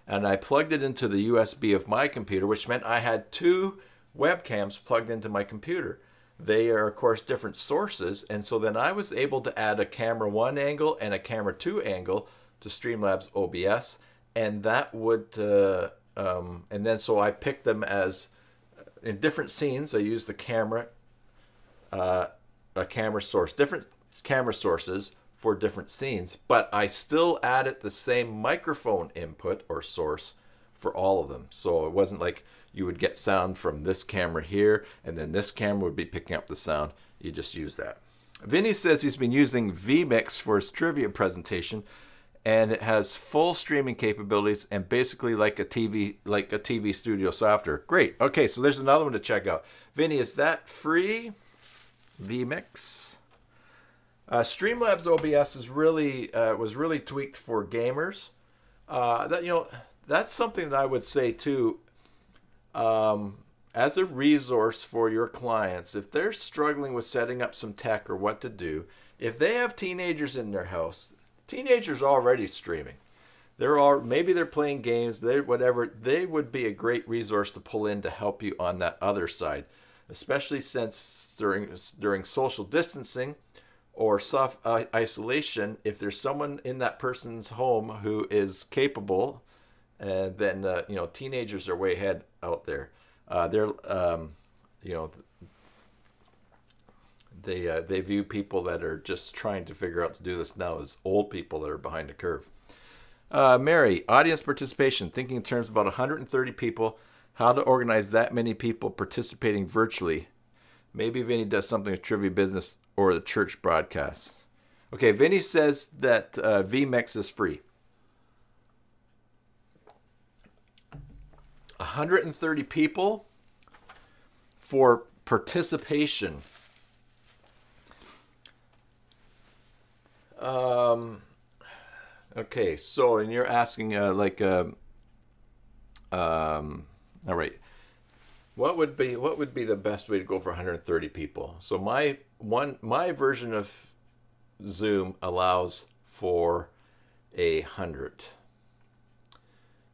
and I plugged it into the USB of my computer, which meant I had two webcams plugged into my computer. They are, of course, different sources, and so then I was able to add a camera 1 angle and a camera 2 angle to Streamlabs OBS, and that would, and then so I picked them as in different scenes. I used the camera, a camera source, different camera sources for different scenes, but I still added the same microphone input or source for all of them. So it wasn't like you would get sound from this camera here and then this camera would be picking up the sound. You just use that. Vinny says he's been using vMix for his trivia presentation, and it has full streaming capabilities and basically like a TV studio software. Great. Okay, so there's another one to check out. Vinny, is that free? vMix? Streamlabs OBS is was really tweaked for gamers. That's something that I would say too. As a resource for your clients, if they're struggling with setting up some tech or what to do, if they have teenagers in their house, teenagers are already streaming. Maybe they're playing games, whatever. They would be a great resource to pull in to help you on that other side, especially since during social distancing or self-isolation, if there's someone in that person's home who is capable, then teenagers are way ahead out there. They view people that are just trying to figure out to do this now as old people that are behind the curve. Mary, audience participation, thinking in terms of about 130 people, how to organize that many people participating virtually. Maybe Vinny does something with Trivia Business or the church broadcast. Okay, Vinny says that vMix is free. 130 people for participation. Okay, so and you're asking all right. What would be the best way to go for 130 people? So my version of Zoom allows for 100.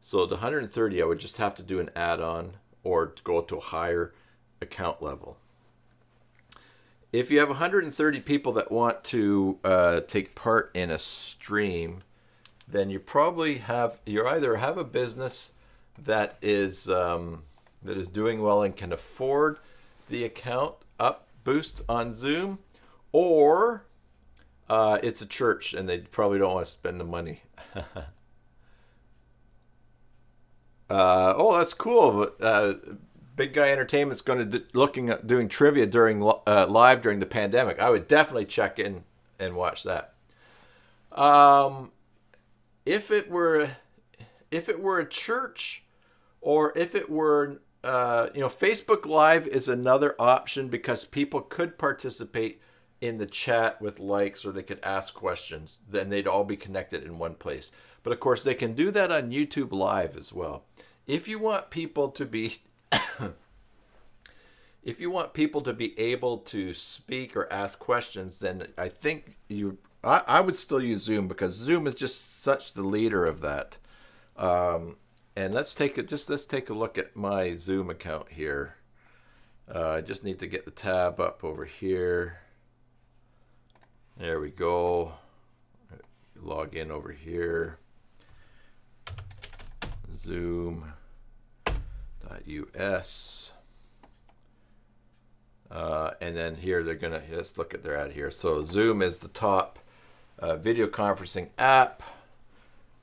So the 130, I would just have to do an add-on or go to a higher account level. If you have 130 people that want to take part in a stream, then you either have a business that is doing well and can afford the account boost on Zoom, or it's a church and they probably don't want to spend the money. That's cool. Big Guy Entertainment's going to looking at doing trivia live during the pandemic. I would definitely check in and watch that. If it were a church, or if it were Facebook Live is another option because people could participate in the chat with likes, or they could ask questions. Then they'd all be connected in one place. But of course, they can do that on YouTube Live as well. If you want people to be able to speak or ask questions, then I think I would still use Zoom, because Zoom is just such the leader of that. And let's take a look at my Zoom account here. I just need to get the tab up over here. There we go. Log in over here. Zoom.us. And then here let's look at their ad here. So Zoom is the top video conferencing app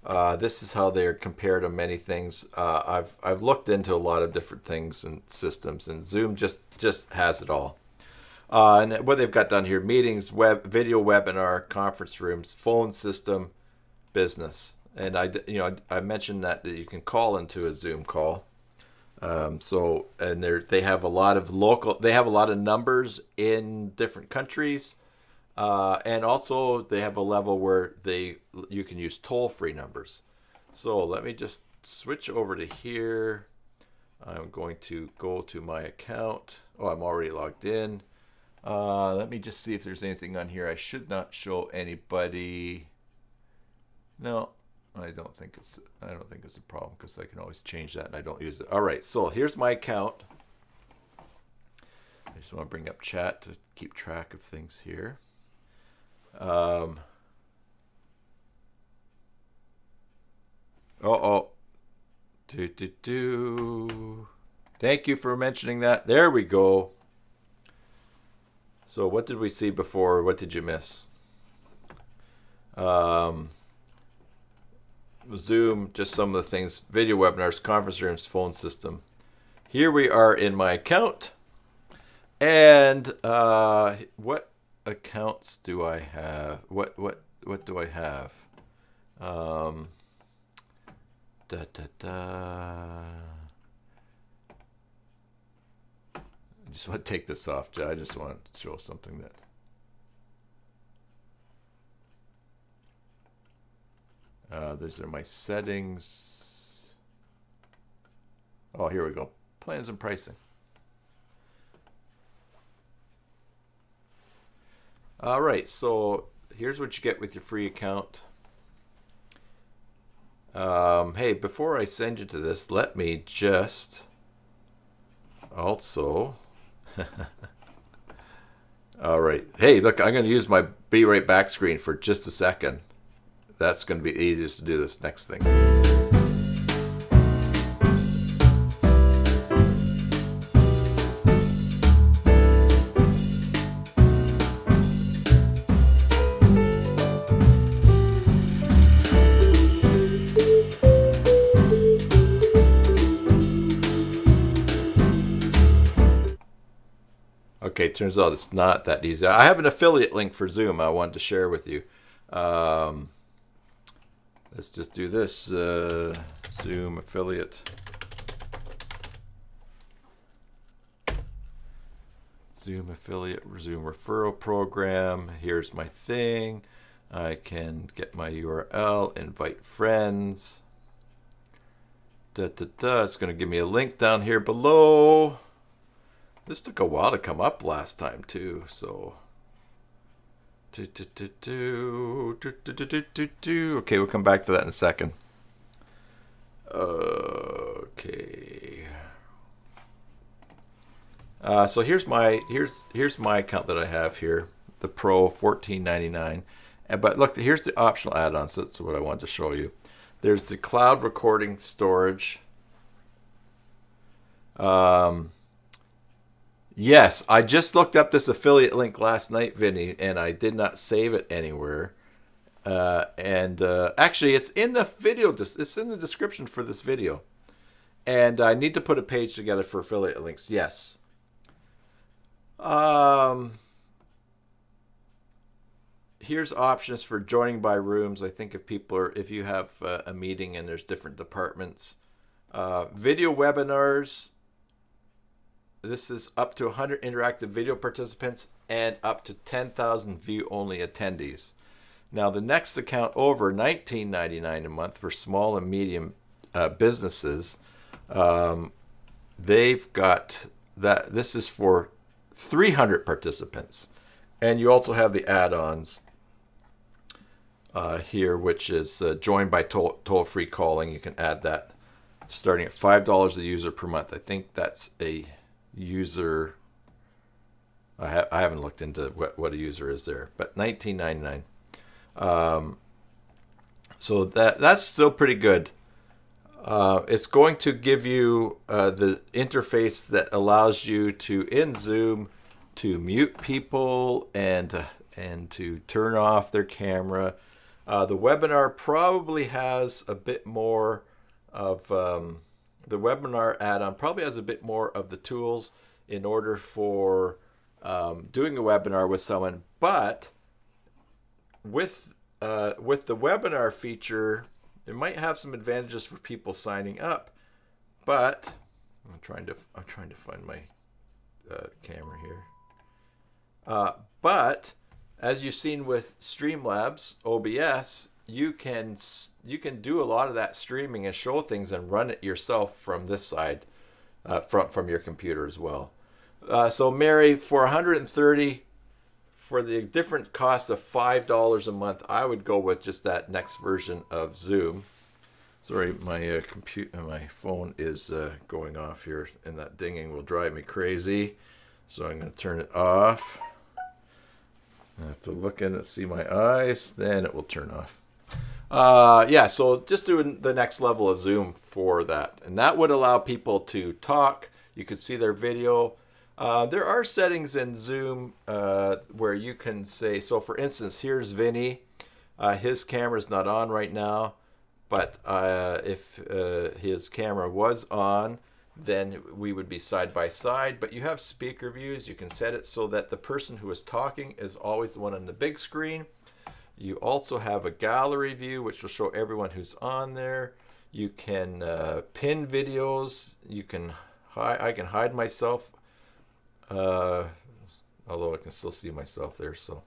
This is how they're compared to many things. I've looked into a lot of different things and systems, and Zoom just has it all. And what they've got down here: meetings, video, webinar, conference rooms, phone system, business. And I mentioned that you can call into a Zoom call. They have a lot of they have a lot of numbers in different countries. And also they have a level where you can use toll-free numbers. So let me just switch over to here. I'm going to go to my account. Oh, I'm already logged in. Let me just see if there's anything on here. I should not show anybody. No, I don't think it's a problem because I can always change that and I don't use it. All right, so here's my account. I just want to bring up chat to keep track of things here. Thank you for mentioning that. There we go. So what did we see before? What did you miss? Zoom, just some of the things. Video webinars, conference rooms, phone system. Here we are in my account. And what accounts do I have? What do I have? I just want to take this off. I just want to show something that these are my settings. Oh, here we go. Plans and pricing. All right, so here's what you get with your free account. Hey, before I send you to this, let me just also... All right. Hey, look, I'm going to use my Be Right Back screen for just a second. That's going to be easiest to do this next thing. Okay, turns out it's not that easy. I have an affiliate link for Zoom I wanted to share with you. Let's just do this. Zoom affiliate. Zoom affiliate, Zoom referral program. Here's my thing. I can get my URL, invite friends. It's going to give me a link down here below. This took a while to come up last time too, so. Okay, we'll come back to that in a second. Okay. So here's my account that I have here, the Pro $14.99. But look, here's the optional add-ons. So that's what I wanted to show you. There's the cloud recording storage. Yes, I just looked up this affiliate link last night, Vinny, and I did not save it anywhere. Actually, it's in the video. It's in the description for this video. And I need to put a page together for affiliate links. Yes. Here's options for joining by rooms. I think if you have a meeting and there's different departments. Video webinars. This is up to 100 interactive video participants and up to 10,000 view-only attendees. Now, the next account over, $19.99 a month for small and medium businesses. They've got that. This is for 300 participants. And you also have the add-ons here, which is join by toll-free calling. You can add that starting at $5 a user per month. I think that's a user. I haven't looked into what a user is there, but $19.99. So that's still pretty good. It's going to give you the interface that allows you to, in Zoom, to mute people and to turn off their camera. The webinar probably has a bit more of the webinar add-on probably has a bit more of the tools in order for doing a webinar with someone. But with the webinar feature, it might have some advantages for people signing up. But I'm trying to find my camera here. But as you've seen with Streamlabs OBS, you can do a lot of that streaming and show things and run it yourself from this side, from your computer as well. So Mary, for 130, for the different cost of $5 a month, I would go with just that next version of Zoom. Sorry, my my phone is going off here, and that dinging will drive me crazy. So I'm going to turn it off. I have to look in and see my eyes, then it will turn off. Yeah, so just doing the next level of Zoom for that. And that would allow people to talk. You could see their video. There are settings in Zoom where you can say, so for instance, here's Vinny. His camera's not on right now, but if his camera was on, then we would be side by side. But you have speaker views. You can set it so that the person who is talking is always the one on the big screen. You also have a gallery view, which will show everyone who's on there. You can pin videos. You can I can hide myself, although I can still see myself there. So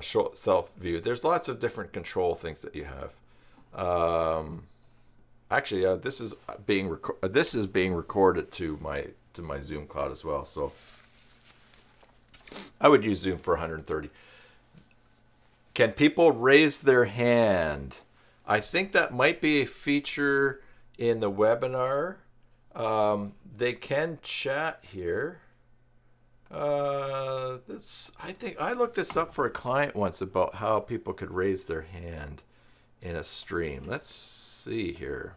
show self view. There's lots of different control things that you have. Actually, this is being recorded to my Zoom cloud as well. So I would use Zoom for 130. Can people raise their hand? I think that might be a feature in the webinar. They can chat here. I think I looked this up for a client once about how people could raise their hand in a stream. Let's see here.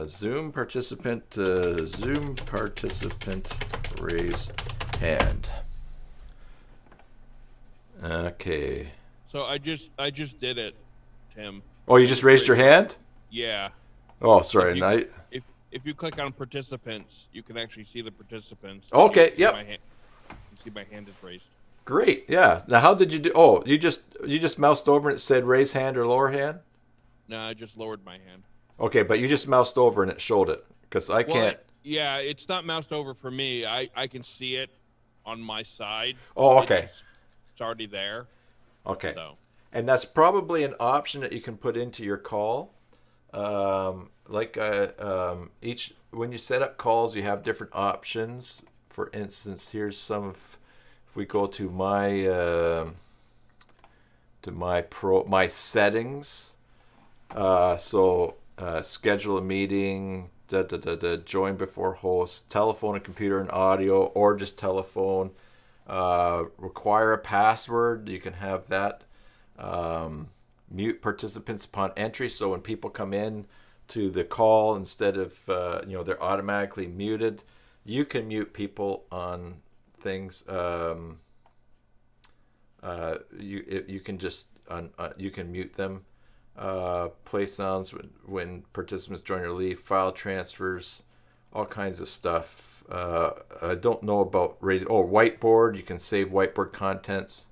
Zoom participant raise hand. Okay. So I just did it, Tim. Oh, you just raised your hand? Yeah. Oh, sorry. If you click on participants, you can actually see the participants. Okay. Yep. You can see my hand is raised. Great. Yeah. Now, how did you do? Oh, you just moused over and it said raise hand or lower hand? No, I just lowered my hand. Okay, but you just moused over and it showed it because I can't. Yeah, it's not moused over for me. I can see it on my side. Oh, okay. It's already there. Okay. So. And that's probably an option that you can put into your call. When you set up calls, you have different options. For instance, here's some of. If we go to my settings, schedule a meeting, join before host, telephone and computer and audio, or just telephone. Require a password. You can have that. Mute participants upon entry. So when people come in to the call, instead of they're automatically muted, you can mute people on things. You can just you can mute them. Play sounds when participants join or leave. File transfers, all kinds of stuff. I don't know about whiteboard. You can save whiteboard contents.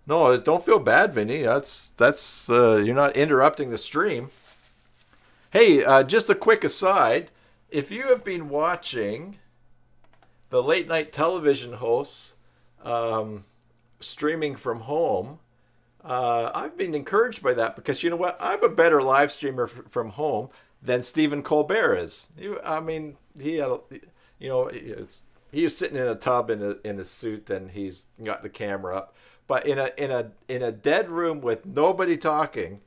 No, don't feel bad, Vinny. That's you're not interrupting the stream. Hey, just a quick aside. If you have been watching the late night television hosts streaming from home, I've been encouraged by that because you know what? I'm a better live streamer from home than Stephen Colbert is. He had, he was sitting in a tub in a suit and he's got the camera up. But in a dead room with nobody talking,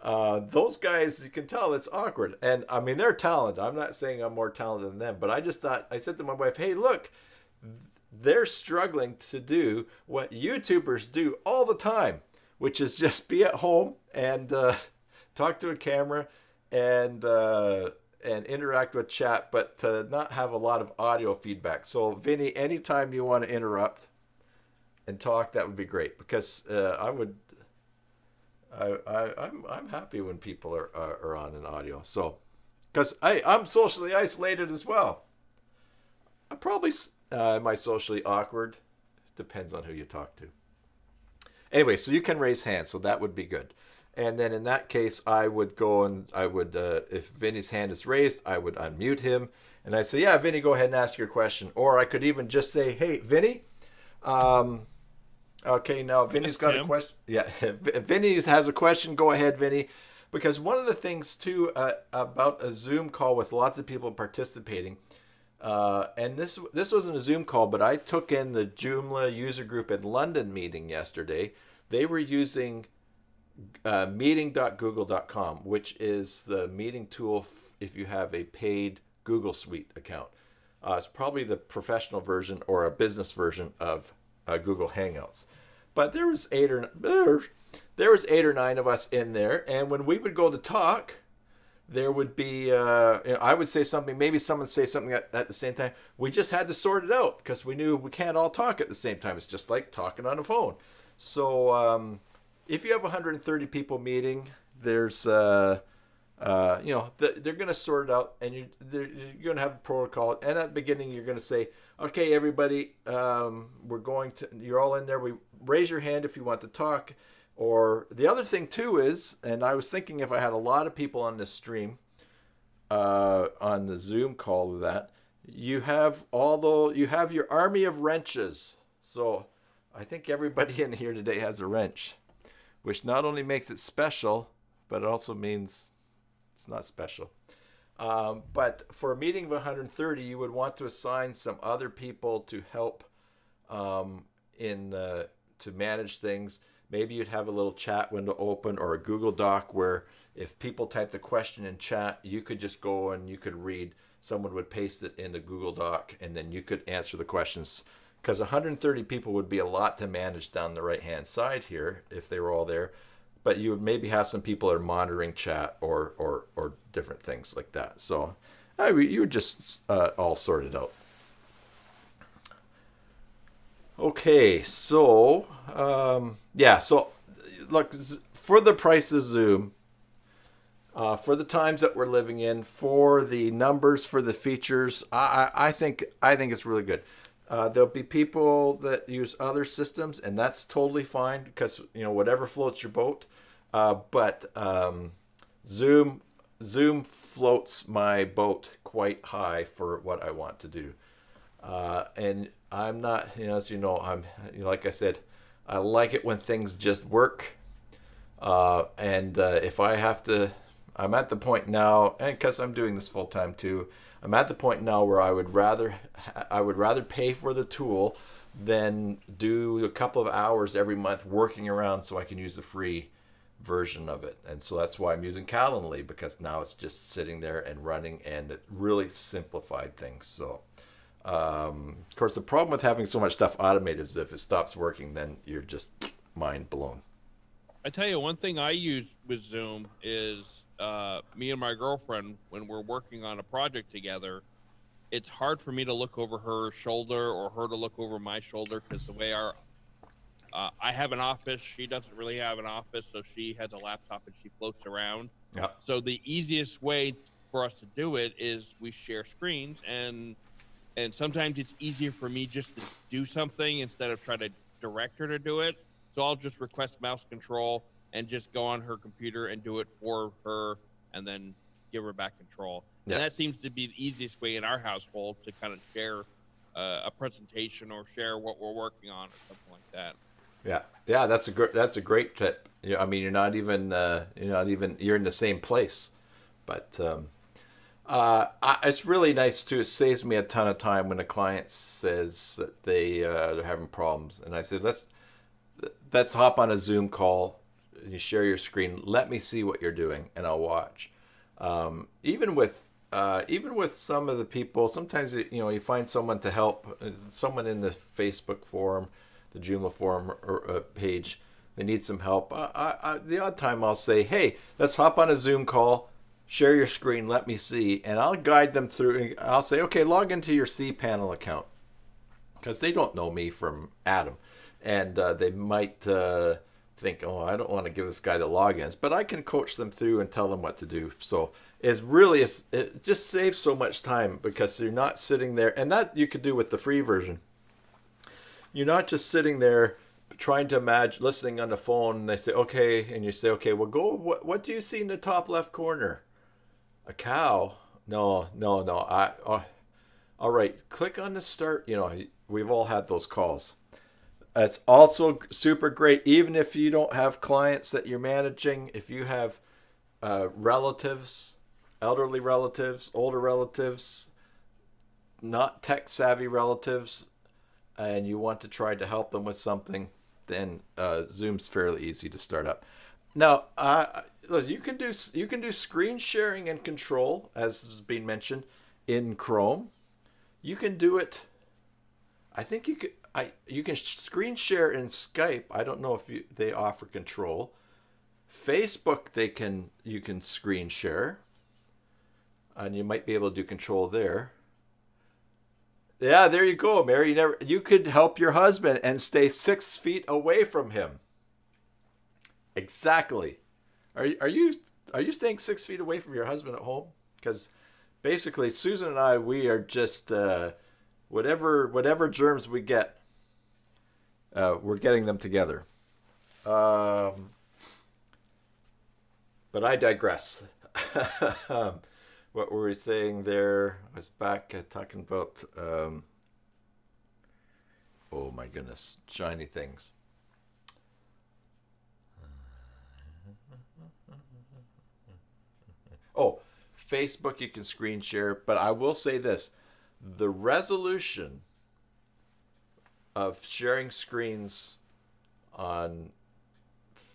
those guys, you can tell it's awkward. And I mean, they're talented. I'm not saying I'm more talented than them, but I said to my wife, hey, look, they're struggling to do what YouTubers do all the time, which is just be at home and talk to a camera and interact with chat, but to not have a lot of audio feedback. So Vinny, anytime you want to interrupt and talk, that would be great, because I would I'm happy when people are on in audio. So, because I'm socially isolated as well. I'm probably am I socially awkward? Depends on who you talk to. Anyway, so you can raise hands, so that would be good. And then in that case, I would go and I would, if Vinny's hand is raised, I would unmute him. And I'd say, yeah, Vinny, go ahead and ask your question. Or I could even just say, hey, Vinny. Okay, now Vinny's got a question. Yeah, Vinny has a question. Go ahead, Vinny. Because one of the things, too, about a Zoom call with lots of people participating, and this wasn't a Zoom call, but I took in the Joomla user group in London meeting yesterday. They were using meeting.google.com, which is the meeting tool if you have a paid Google Suite account. It's probably the professional version or a business version of Google Hangouts. But there was eight or nine of us in there, and when we would go to talk, there would be I would say something, maybe someone say something at the same time. We just had to sort it out because we knew we can't all talk at the same time. It's just like talking on a phone. So if you have 130 people meeting, there's they're going to sort it out, and you're going to have a protocol. And at the beginning, you're going to say, okay, everybody, you're all in there. We raise your hand if you want to talk. Or the other thing too is, and I was thinking if I had a lot of people on this stream, on the Zoom call, that you have your army of wrenches. So I think everybody in here today has a wrench, which not only makes it special, but it also means it's not special. But for a meeting of 130, you would want to assign some other people to help to manage things. Maybe you'd have a little chat window open or a Google Doc where if people typed a question in chat, you could just go and you could read. Someone would paste it in the Google Doc, and then you could answer the questions. Because 130 people would be a lot to manage down the right-hand side here if they were all there. But you would maybe have some people that are monitoring chat or different things like that. So you would just all sort it out. Okay, so so look, for the price of Zoom, for the times that we're living in, for the numbers, for the features, I think it's really good. There'll be people that use other systems, and that's totally fine because whatever floats your boat. But Zoom floats my boat quite high for what I want to do. And I'm not, as you know, like I said, I like it when things just work. And if I have to, I'm at the point now, and because I'm doing this full time too, I'm at the point now where I would rather pay for the tool than do a couple of hours every month working around so I can use the free version of it. And so that's why I'm using Calendly, because now it's just sitting there and running, and it really simplified things. So of course, the problem with having so much stuff automated is if it stops working, then you're just mind blown. I tell you, one thing I use with Zoom is me and my girlfriend, when we're working on a project together, it's hard for me to look over her shoulder or her to look over my shoulder, because the way I have an office, she doesn't really have an office, so she has a laptop and she floats around. Yeah. So the easiest way for us to do it is we share screens, and sometimes it's easier for me just to do something instead of try to direct her to do it. So I'll just request mouse control and just go on her computer and do it for her, and then give her back control. Yeah. And that seems to be the easiest way in our household to kind of share a presentation or share what we're working on or something like that. Yeah, that's a great tip. I mean, you're in the same place, but it's really nice too. It saves me a ton of time when a client says that they're having problems, and I said, let's hop on a Zoom call. You share your screen. Let me see what you're doing, and I'll watch. Even with some of the people, sometimes you find someone to help. Someone in the Facebook forum, the Joomla forum page, they need some help. The odd time I'll say, hey, let's hop on a Zoom call. Share your screen, let me see, and I'll guide them through. I'll say, okay, log into your cPanel account, because they don't know me from Adam, and they might think, oh, I don't want to give this guy the logins, but I can coach them through and tell them what to do. So it just saves so much time because you're not sitting there, and that you could do with the free version. You're not just sitting there trying to imagine listening on the phone, and they say, okay, and you say, okay, well, go, what do you see in the top left corner? A cow? No. All right, click on the start. We've all had those calls. It's also super great, even if you don't have clients that you're managing. If you have relatives, elderly relatives, older relatives, not tech savvy relatives, and you want to try to help them with something, then Zoom's fairly easy to start up. Now, you can do screen sharing and control, as has been mentioned, in Chrome. You can do it. I think you could. You can screen share in Skype. I don't know if they offer control. Facebook, you can screen share, and you might be able to do control there. Yeah, there you go, Mary. You could help your husband and stay 6 feet away from him. Exactly. Are you staying 6 feet away from your husband at home? Because basically, Susan and I, we are just whatever germs we get, we're getting them together. But I digress. What were we saying there? I was back talking about, oh my goodness, shiny things. Oh, Facebook, you can screen share, but I will say this. The resolution of sharing screens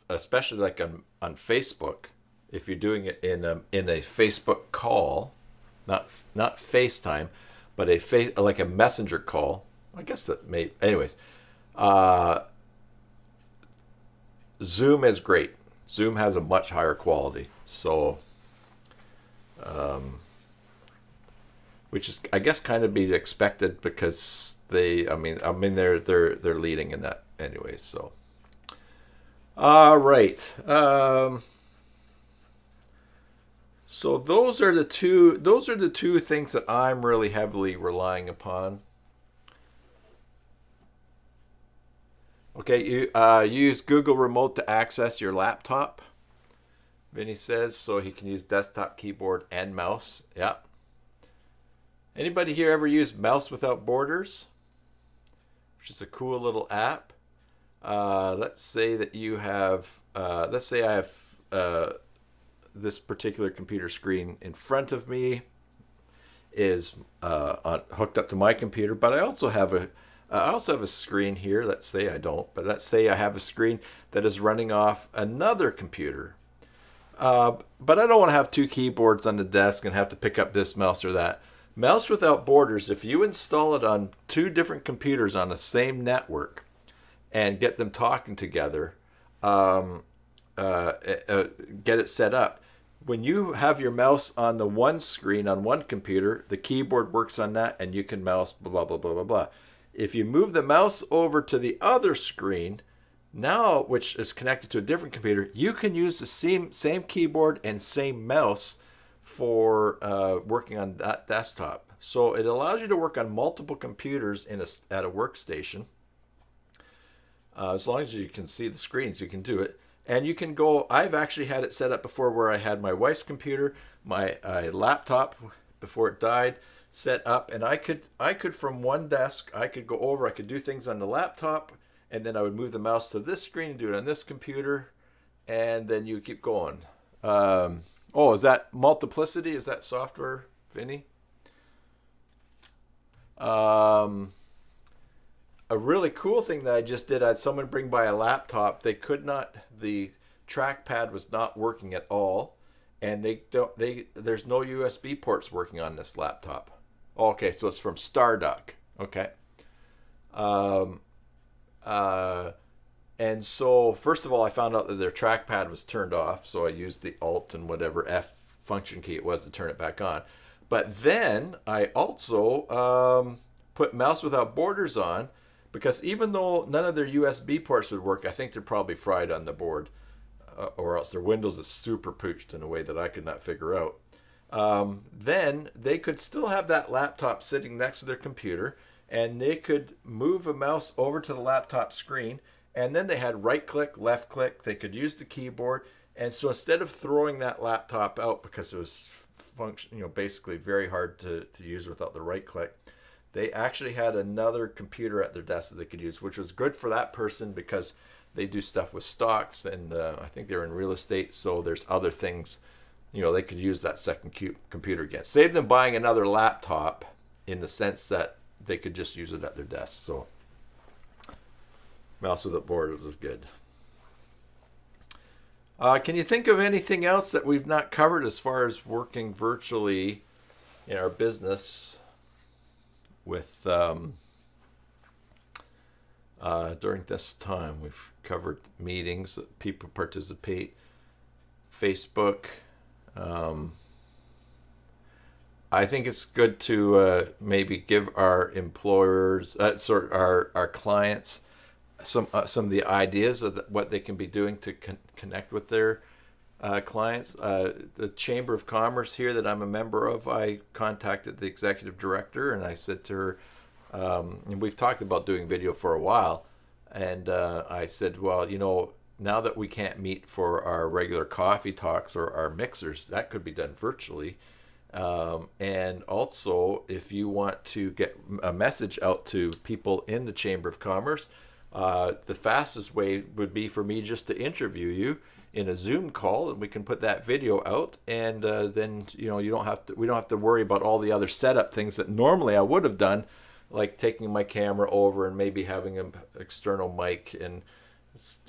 especially like on Facebook, if you're doing it in a Facebook call, not FaceTime, but like a messenger call. I guess that may. Anyways, Zoom is great. Zoom has a much higher quality, so which is, I guess, kind of be expected because they're leading in that anyway. So, all right. So those are the two things that I'm really heavily relying upon. Okay, you use Google Remote to access your laptop. Vinny says so he can use desktop keyboard and mouse. Yeah. Anybody here ever used Mouse Without Borders? Which is a cool little app. Let's say that you have. Let's say I have. This particular computer screen in front of me is hooked up to my computer, but I also have a screen here. Let's say I don't, but let's say I have a screen that is running off another computer. But I don't want to have two keyboards on the desk and have to pick up this mouse or that. Mouse Without Borders, if you install it on two different computers on the same network and get them talking together, get it set up. When you have your mouse on the one screen on one computer, the keyboard works on that and you can mouse blah, blah, blah, blah, blah. If you move the mouse over to the other screen, now, which is connected to a different computer, you can use the same keyboard and same mouse for working on that desktop. So it allows you to work on multiple computers at a workstation. As long as you can see the screens, you can do it. And you can go, I've actually had it set up before where I had my wife's computer, my laptop before it died, set up. And I could from one desk, I could go over, I could do things on the laptop, and then I would move the mouse to this screen and do it on this computer. And then you keep going. Is that Multiplicity? Is that software, Vinny? A really cool thing that I just did, I had someone bring by a laptop. The trackpad was not working at all, and there's no USB ports working on this laptop. Okay, so it's from Starduck. Okay. And so first of all, I found out that their trackpad was turned off, so I used the Alt and whatever F function key it was to turn it back on. But then I also put Mouse Without Borders on, because even though none of their USB ports would work, I think they're probably fried on the board, or else their Windows is super pooched in a way that I could not figure out. Then they could still have that laptop sitting next to their computer, and they could move a mouse over to the laptop screen, and then they had right click, left click. They could use the keyboard, and so instead of throwing that laptop out because it was basically very hard to use without the right click, they actually had another computer at their desk that they could use, which was good for that person because they do stuff with stocks, and I think they're in real estate, so there's other things, they could use that second computer again. Save them buying another laptop in the sense that they could just use it at their desk. So mouse with a board is good. Can you think of anything else that we've not covered as far as working virtually in our business with during this time? We've covered meetings that people participate, Facebook. I think it's good to maybe give our employers, our clients, some of the ideas of what they can be doing to connect with their clients. The Chamber of Commerce here that I'm a member of, I contacted the executive director and I said to her, and we've talked about doing video for a while, and I said, well, now that we can't meet for our regular coffee talks or our mixers, that could be done virtually. And also, if you want to get a message out to people in the Chamber of Commerce, the fastest way would be for me just to interview you in a Zoom call, and we can put that video out, and then we don't have to worry about all the other setup things that normally I would have done, like taking my camera over and maybe having an external mic and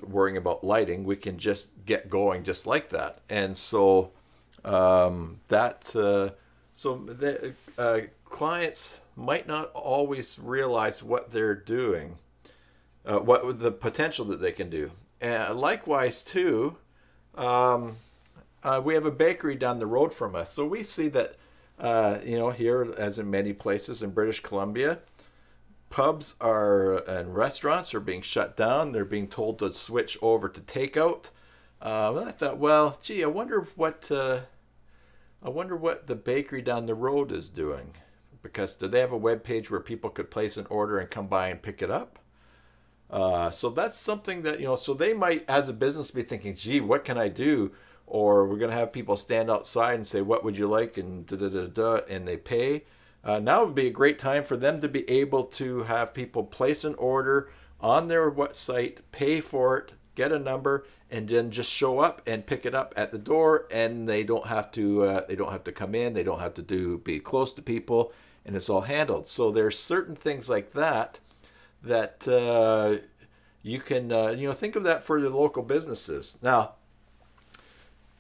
worrying about lighting. We can just get going just like that. And so the clients might not always realize what they're doing, what the potential that they can do. And likewise too, we have a bakery down the road from us, so we see that here, as in many places in British Columbia, pubs and restaurants are being shut down. They're being told to switch over to takeout. And I thought, well, gee, I wonder what the bakery down the road is doing, because do they have a web page where people could place an order and come by and pick it up? So that's something that, so they might, as a business, be thinking, gee, what can I do? Or we're going to have people stand outside and say, what would you like? And and they pay. Now would be a great time for them to be able to have people place an order on their website, pay for it, get a number, and then just show up and pick it up at the door. And they don't have to come in. They don't have to be close to people, and it's all handled. So there's certain things like that you can think of that for the local businesses. Now,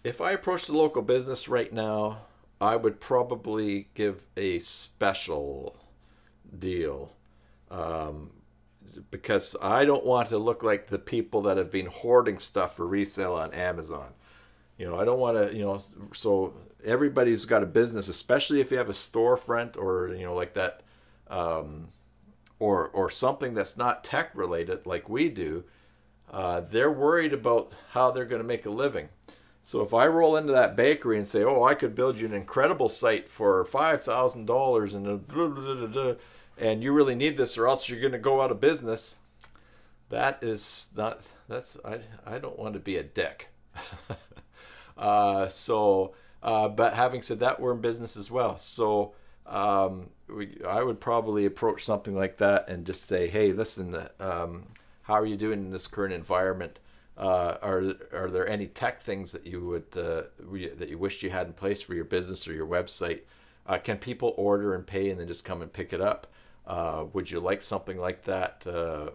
if I approach the local business right now, I would probably give a special deal, because I don't want to look like the people that have been hoarding stuff for resale on Amazon. I don't want to, so everybody's got a business, especially if you have a storefront or, like that, or something that's not tech related like we do. They're worried about how they're going to make a living. So if I roll into that bakery and say, oh, I could build you an incredible site for $5,000 and you really need this or else you're going to go out of business, that is not, I don't want to be a dick. But having said that, we're in business as well. So I would probably approach something like that and just say, hey, listen, how are you doing in this current environment? Are there any tech things that you would that you wished you had in place for your business or your website? Can people order and pay and then just come and pick it up? Would you like something like that? I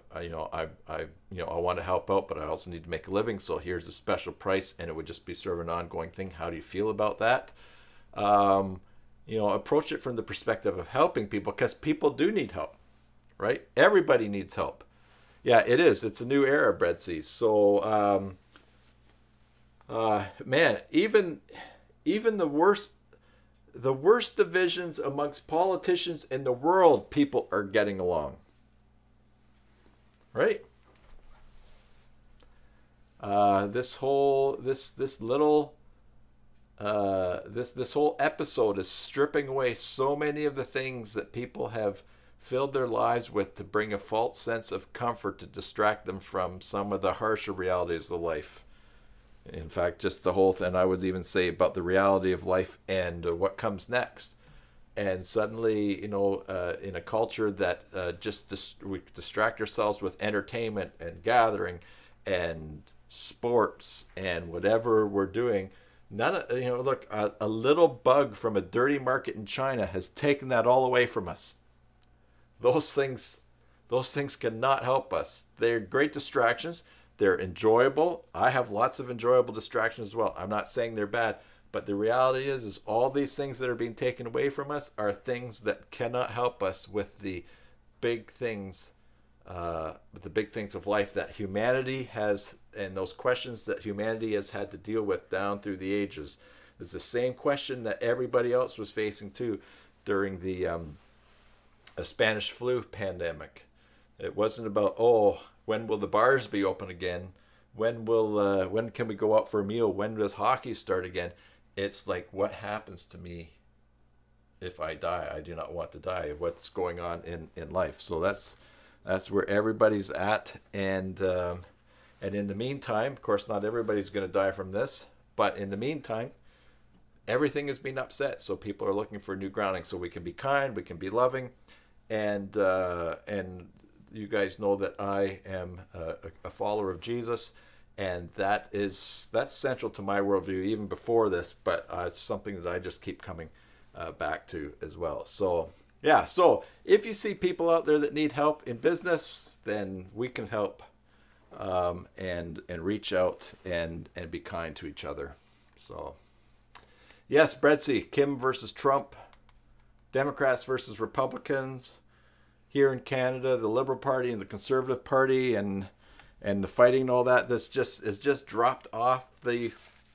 want to help out, but I also need to make a living. So here's a special price, and it would just be sort of an ongoing thing. How do you feel about that? Approach it from the perspective of helping people, because people do need help, right? Everybody needs help. Yeah, it is. It's a new era, Breadsy. So, man, even the worst divisions amongst politicians in the world, people are getting along. right? This whole episode is stripping away so many of the things that people have filled their lives with to bring a false sense of comfort to distract them from some of the harsher realities of life. In fact, just the whole thing, I would even say about the reality of life and what comes next. And suddenly, in a culture that we distract ourselves with entertainment and gathering and sports and whatever we're doing, look, a little bug from a dirty market in China has taken that all away from us. Those things cannot help us. They're great distractions. They're enjoyable. I have lots of enjoyable distractions as well. I'm not saying they're bad, but the reality is all these things that are being taken away from us are things that cannot help us with the big things, of life that humanity has, and those questions that humanity has had to deal with down through the ages. It's the same question that everybody else was facing too during the Spanish flu pandemic. It wasn't about, when will the bars be open again? When can we go out for a meal? When does hockey start again? It's like, what happens to me if I die? I do not want to die. What's going on in life? So that's where everybody's at. And in the meantime, of course, not everybody's going to die from this. But in the meantime, everything is being upset. So people are looking for new grounding. So we can be kind, we can be loving, and you guys know that I am a follower of Jesus, and that's central to my worldview even before this. But it's something that I just keep coming back to as well. So yeah. So if you see people out there that need help in business, then we can help, and reach out and be kind to each other. So yes, Bredsy, Kim versus Trump, Democrats versus Republicans. Here in Canada, the Liberal Party and the Conservative Party, and the fighting and all that, is just dropped off the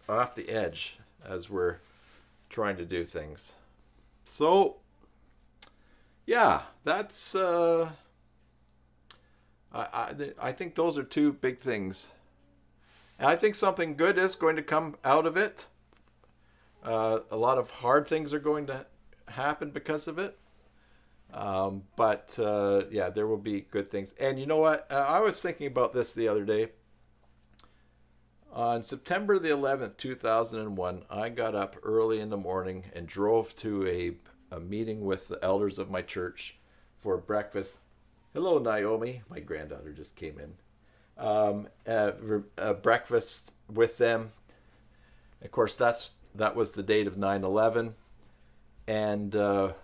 edge as we're trying to do things. So yeah, that's I think those are two big things. And I think something good is going to come out of it. A lot of hard things are going to happen because of it. But there will be good things. And you know what? I was thinking about this the other day. On September the 11th, 2001, I got up early in the morning and drove to a meeting with the elders of my church for breakfast. Hello, Naomi. My granddaughter just came in. Breakfast with them. Of course, that was the date of 9/11. And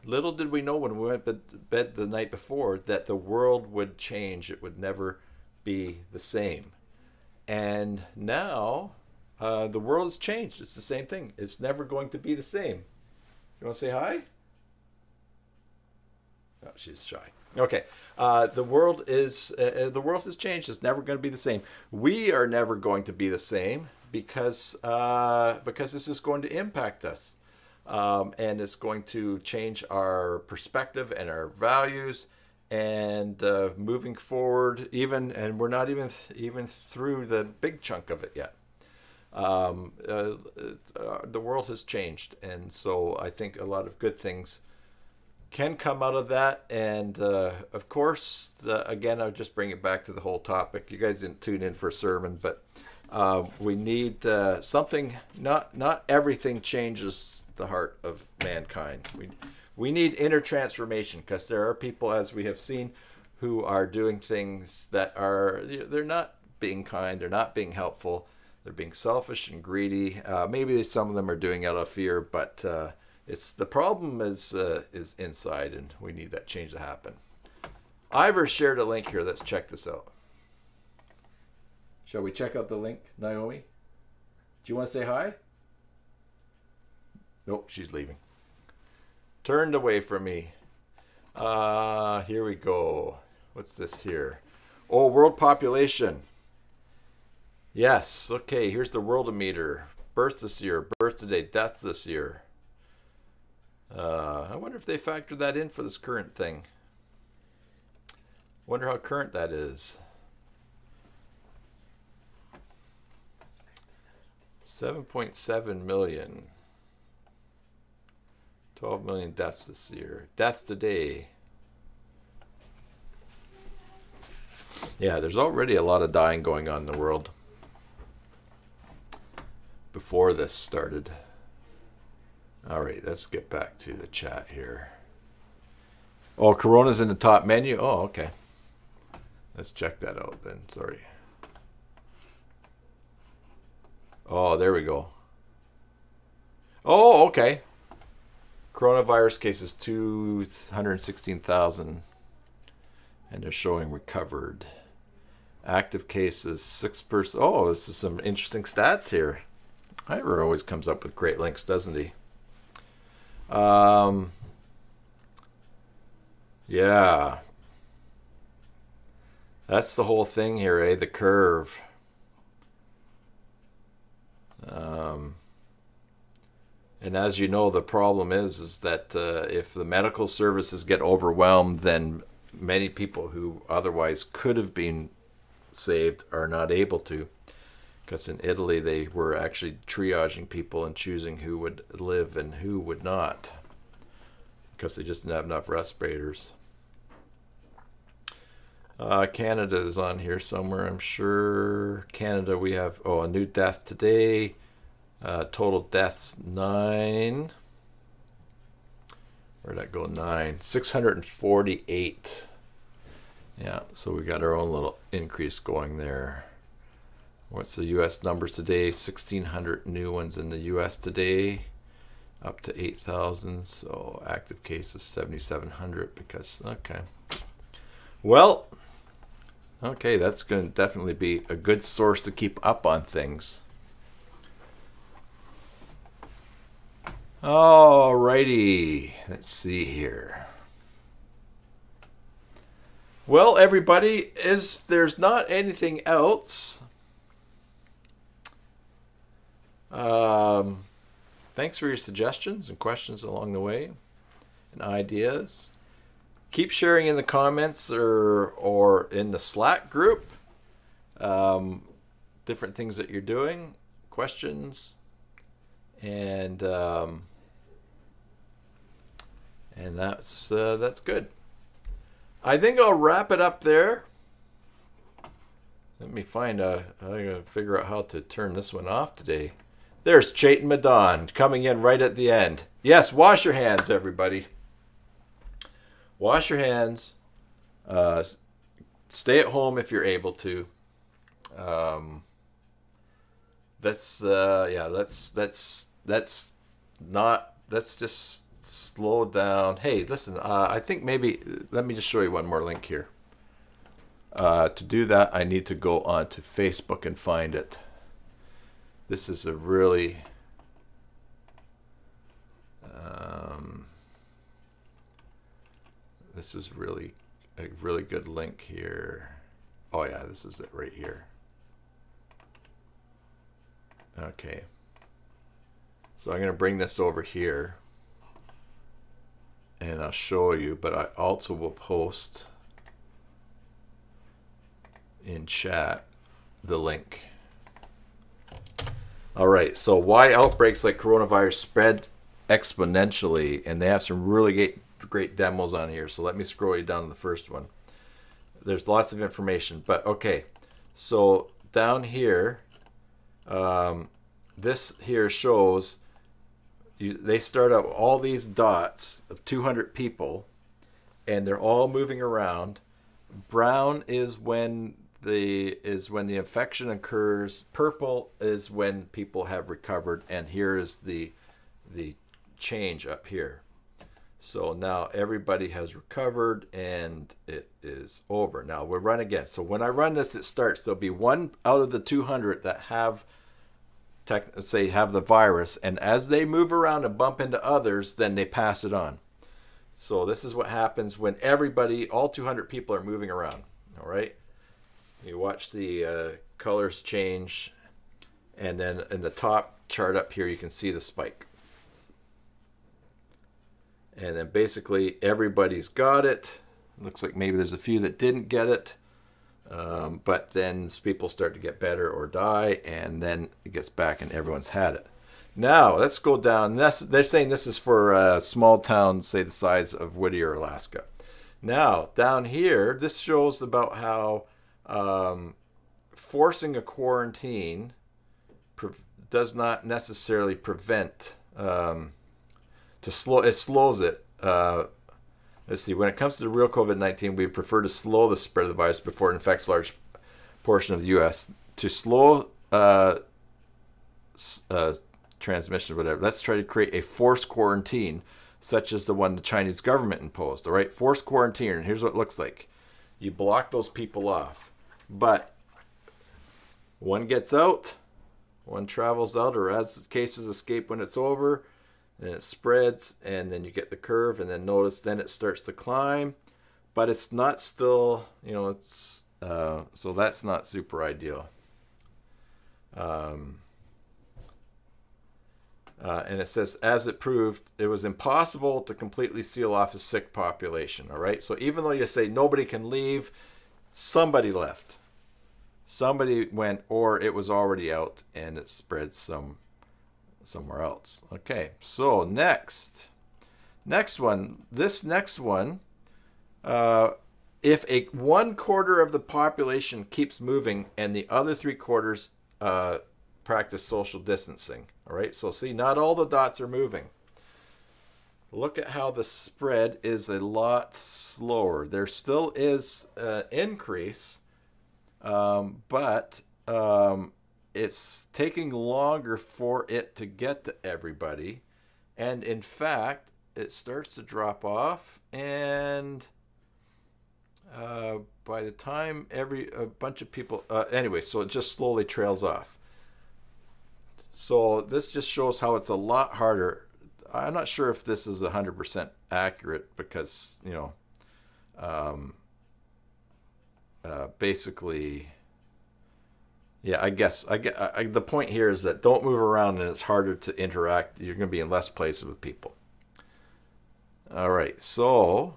little did we know when we went to bed the night before that the world would change. It would never be the same. And now the world has changed. It's the same thing. It's never going to be the same. You want to say hi? Oh, she's shy. Okay. The world has changed. It's never going to be the same. We are never going to be the same because this is going to impact us. And it's going to change our perspective and our values, and moving forward, and we're not even through the big chunk of it yet. The world has changed, and so I think a lot of good things can come out of that. And of course, again, I'll just bring it back to the whole topic. You guys didn't tune in for a sermon, but we need something. Not everything changes the heart of mankind. We need inner transformation, because there are people, as we have seen, who are doing things that they're not being kind, they're not being helpful, they're being selfish and greedy. Maybe some of them are doing it out of fear, but it's the problem is inside, and we need that change to happen. Ivor shared a link here. Let's check this out. Shall we check out the link, Naomi? Do you want to say hi? Nope, she's leaving. Turned away from me. Here we go. What's this here? Oh, world population. Yes, okay, here's the Worldometer. Births this year, birth today, deaths this year. I wonder if they factor that in for this current thing. Wonder how current that is. 7.7 million. 12 million deaths this year. Deaths today. Yeah, there's already a lot of dying going on in the world before this started. All right, let's get back to the chat here. Oh, Corona's in the top menu. Oh, okay. Let's check that out then. Sorry. Oh, there we go. Oh, okay. Coronavirus cases 216,000. And they're showing recovered. Active cases 6%. Oh, this is some interesting stats here. Ira always comes up with great links, doesn't he? Yeah. That's the whole thing here, eh? The curve. And as you know, the problem is that if the medical services get overwhelmed, then many people who otherwise could have been saved are not able to. Because in Italy, they were actually triaging people and choosing who would live and who would not. Because they just didn't have enough respirators. Canada is on here somewhere, I'm sure. Canada, we have, a new death today. Total deaths, 9. Where'd that go? 9. 648. Yeah, so we got our own little increase going there. What's the U.S. numbers today? 1,600 new ones in the U.S. today. Up to 8,000. So active cases, 7,700 because, okay. Well, okay, that's going to definitely be a good source to keep up on things. Alrighty, let's see here. Well, everybody, if there's not anything else, thanks for your suggestions and questions along the way and ideas. Keep sharing in the comments or in the Slack group different things that you're doing, questions, and that's good. I think I'll wrap it up there. Let me find I gotta figure out how to turn this one off today. There's Chaitan Madan coming in right at the end. Yes, wash your hands, everybody. Wash your hands. Stay at home if you're able to. Let's just slow down. Hey, listen, I think maybe, let me just show you one more link here. To do that, I need to go on to Facebook and find it. This is a really, this is really a really good link here. Oh yeah, this is it right here. Okay. So I'm going to bring this over here and I'll show you, but I also will post in chat the link. All right, so why outbreaks like coronavirus spread exponentially, and they have some really great demos on here. So let me scroll you down to the first one. There's lots of information, but okay. So down here, this here shows they start out all these dots of 200 people, and they're all moving around. Brown is when the infection occurs. Purple is when people have recovered, and here is the change up here. So now everybody has recovered and it is over. Now we'll run again. So when I run this, it starts. There'll be 1 out of the 200 that have the virus, and as they move around and bump into others, then they pass it on. So this is what happens when all 200 people are moving around. All right. You watch the colors change, and then in the top chart up here, you can see the spike. And then basically everybody's got it. Looks like maybe there's a few that didn't get it. But then people start to get better or die, and then it gets back and everyone's had it. Now, let's go down. They're saying this is for small towns, say the size of Whittier, Alaska. Now, down here, this shows about how forcing a quarantine does not necessarily prevent, it slows it. Let's see, when it comes to the real COVID-19, we prefer to slow the spread of the virus before it infects a large portion of the U.S. To slow transmission or whatever, let's try to create a forced quarantine, such as the one the Chinese government imposed. All right, forced quarantine, and here's what it looks like. You block those people off, but one gets out, one travels out, or as cases escape when it's over, then it spreads, and then you get the curve, and then notice then it starts to climb, but it's not still, it's so that's not super ideal. And it says, as it proved, it was impossible to completely seal off a sick population. All right, so even though you say nobody can leave, somebody left, somebody went, or it was already out and it spread somewhere else. Okay, so next one, this next one, if a 1/4 of the population keeps moving and the other 3/4 practice social distancing. All right, so see, not all the dots are moving. Look at how the spread is a lot slower. There still is an increase, but it's taking longer for it to get to everybody. And in fact, it starts to drop off, and by the time a bunch of people, anyway, so it just slowly trails off. So this just shows how it's a lot harder. I'm not sure if this is 100% accurate because, basically, yeah, I guess the point here is that don't move around and it's harder to interact. You're going to be in less places with people. All right, so,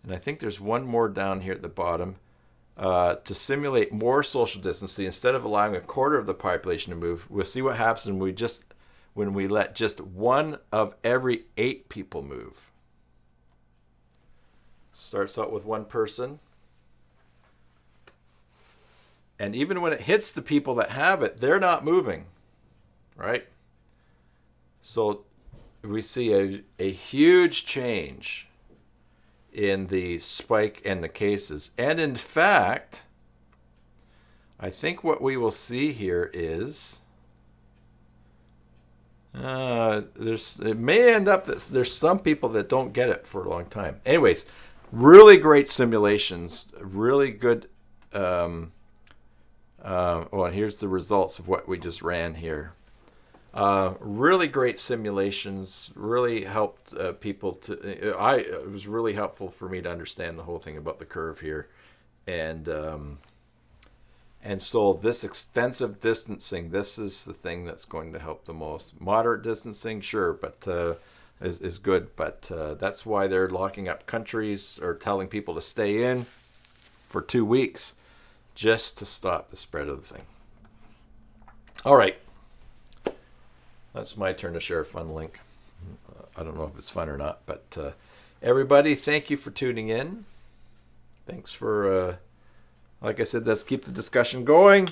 and I think there's one more down here at the bottom. To simulate more social distancing, instead of allowing 1/4 of the population to move, we'll see what happens when we let just 1 of every 8 people move. Starts out with 1 person. And even when it hits the people that have it, they're not moving, right? So we see a huge change in the spike and the cases. And in fact, I think what we will see here is it may end up that there's some people that don't get it for a long time. Anyways, really great simulations, really good. And here's the results of what we just ran here. Really great simulations, really helped people it was really helpful for me to understand the whole thing about the curve here. And so this extensive distancing, this is the thing that's going to help the most. Moderate distancing, sure, but is good. But that's why they're locking up countries or telling people to stay in for 2 weeks just to stop the spread of the thing. All right. That's my turn to share a fun link. I don't know if it's fun or not, but everybody, thank you for tuning in. Thanks for, like I said, let's keep the discussion going.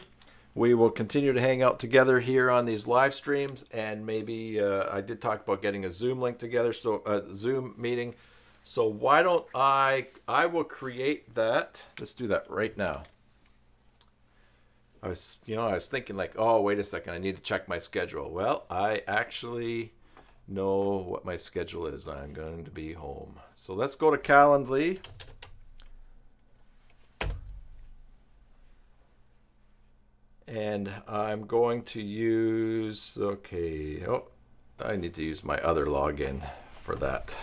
We will continue to hang out together here on these live streams, and maybe I did talk about getting a Zoom link together, so a Zoom meeting. So why don't I will create that. Let's do that right now. I was thinking like, oh, wait a second, I need to check my schedule. Well, I actually know what my schedule is. I'm going to be home. So let's go to Calendly. And I'm going to use, I need to use my other login for that.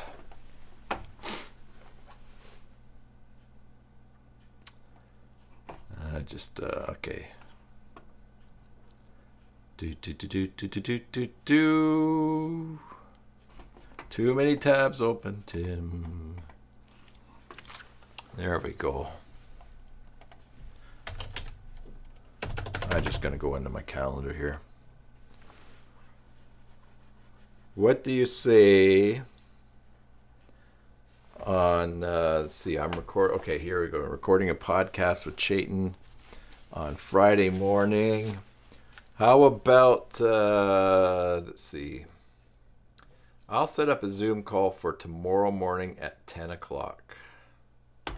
Okay. Too many tabs open, Tim. There we go. I'm just going to go into my calendar here. What do you say on, let's see, okay, here we go. Recording a podcast with Chayton on Friday morning. How about, let's see, I'll set up a Zoom call for tomorrow morning at 10 o'clock. All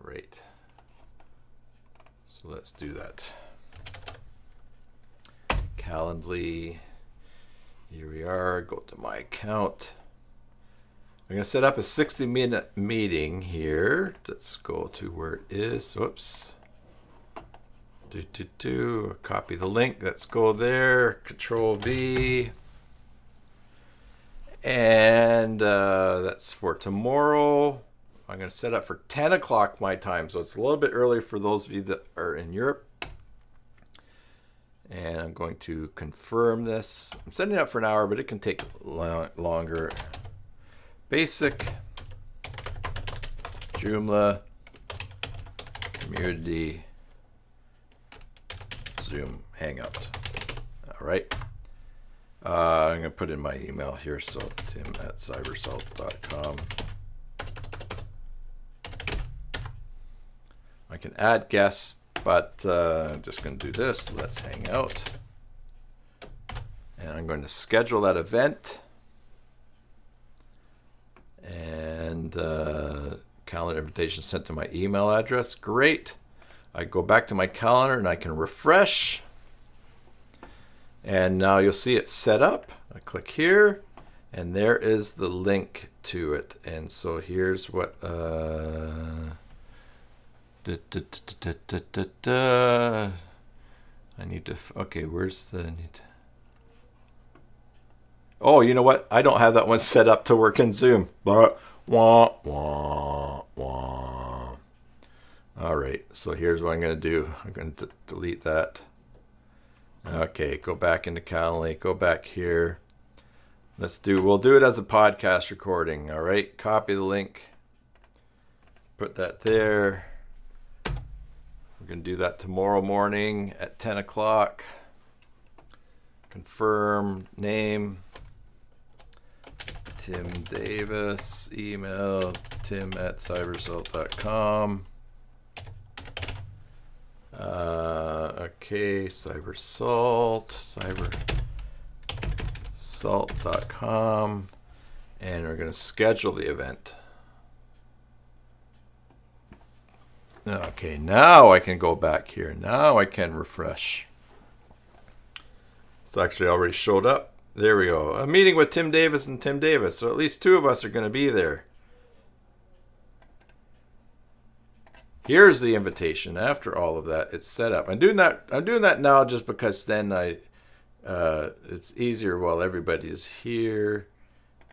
right. So let's do that. Calendly. Here we are. Go to my account. I'm going to set up a 60-minute meeting here. Let's go to where it is. Whoops. Copy the link. Let's go there. Control V. And that's for tomorrow. I'm going to set up for 10 o'clock my time. So it's a little bit early for those of you that are in Europe. And I'm going to confirm this. I'm setting it up for an hour, but it can take longer. Basic Joomla community Zoom Hangout. All right. I'm going to put in my email here. So tim@cybersalt.com. I can add guests, but I'm just going to do this. Let's hang out. And I'm going to schedule that event. And calendar invitation sent to my email address. Great. I go back to my calendar and I can refresh. And now you'll see it set up. I click here. And there is the link to it. And so here's what... I need to, okay, where's the, oh, you know what? I don't have that one set up to work in Zoom. But, wah, wah, wah. All right, so here's what I'm going to do. I'm going to delete that. Okay, go back into Calendly, go back here. We'll do it as a podcast recording, all right? Copy the link. Put that there. We're going to do that tomorrow morning at 10 o'clock. Confirm name. Tim Davis. Email tim@cybersalt.com. Okay, cybersalt.com. And we're going to schedule the event. Okay, now I can go back here. Now I can refresh. It's actually already showed up. There we go. A meeting with Tim Davis and Tim Davis. So at least two of us are going to be there. Here's the invitation. After all of that, it's set up. I'm doing that now just because then it's easier while everybody is here.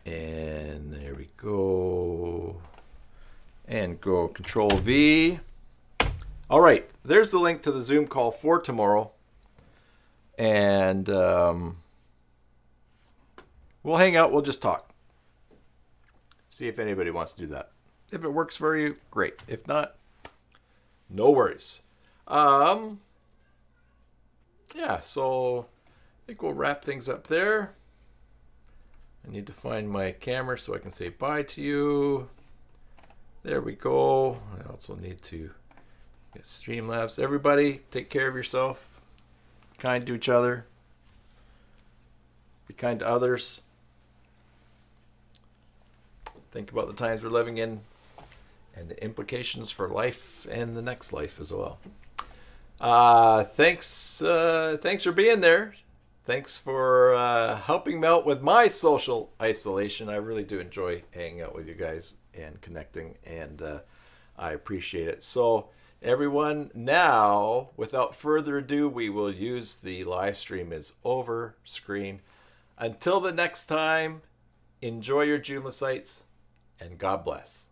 And there we go. And go Control V. All right, there's the link to the Zoom call for tomorrow. And we'll hang out. We'll just talk. See if anybody wants to do that. If it works for you, great. If not, no worries. Yeah, so I think we'll wrap things up there. I need to find my camera so I can say bye to you. There we go. I also need to get Streamlabs. Everybody, take care of yourself. Be kind to each other. Be kind to others. Think about the times we're living in and the implications for life and the next life as well. Thanks for being there. Thanks for helping me out with my social isolation. I really do enjoy hanging out with you guys and connecting, and I appreciate it. So everyone, now, without further ado, we will use the live stream as over screen. Until the next time, enjoy your Joomla sites, and God bless.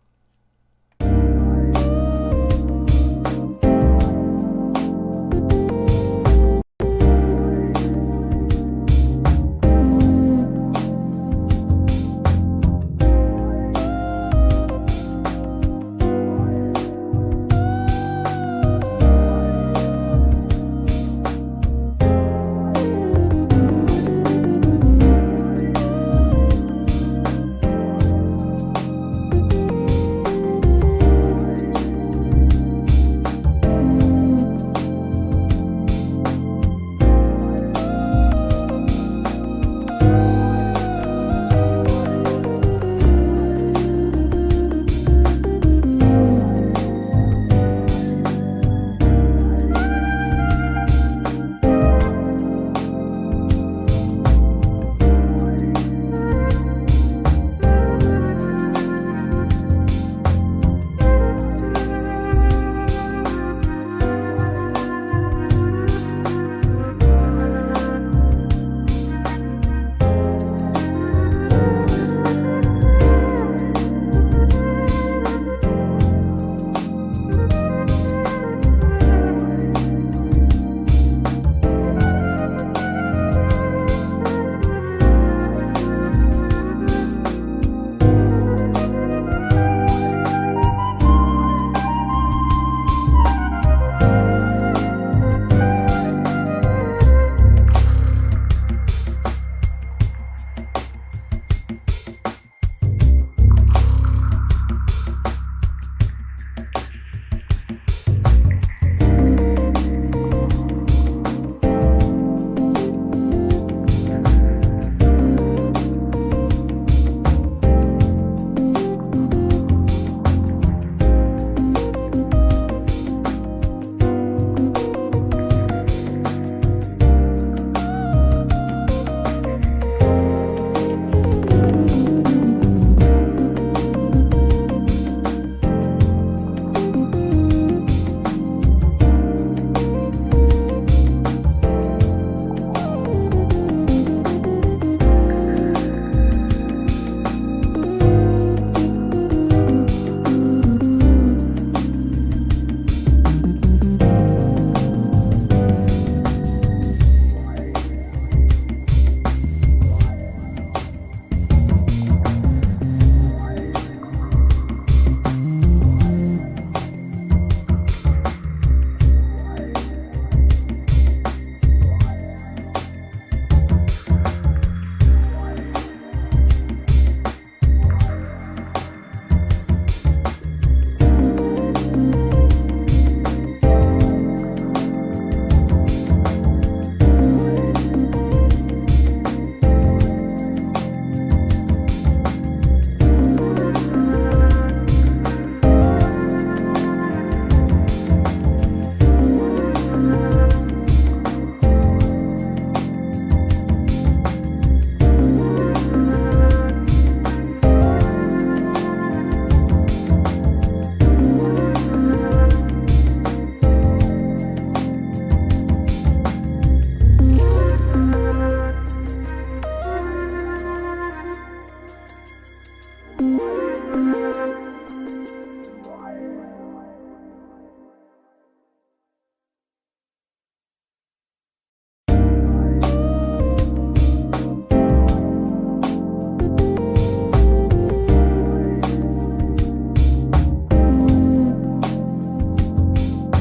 Bye.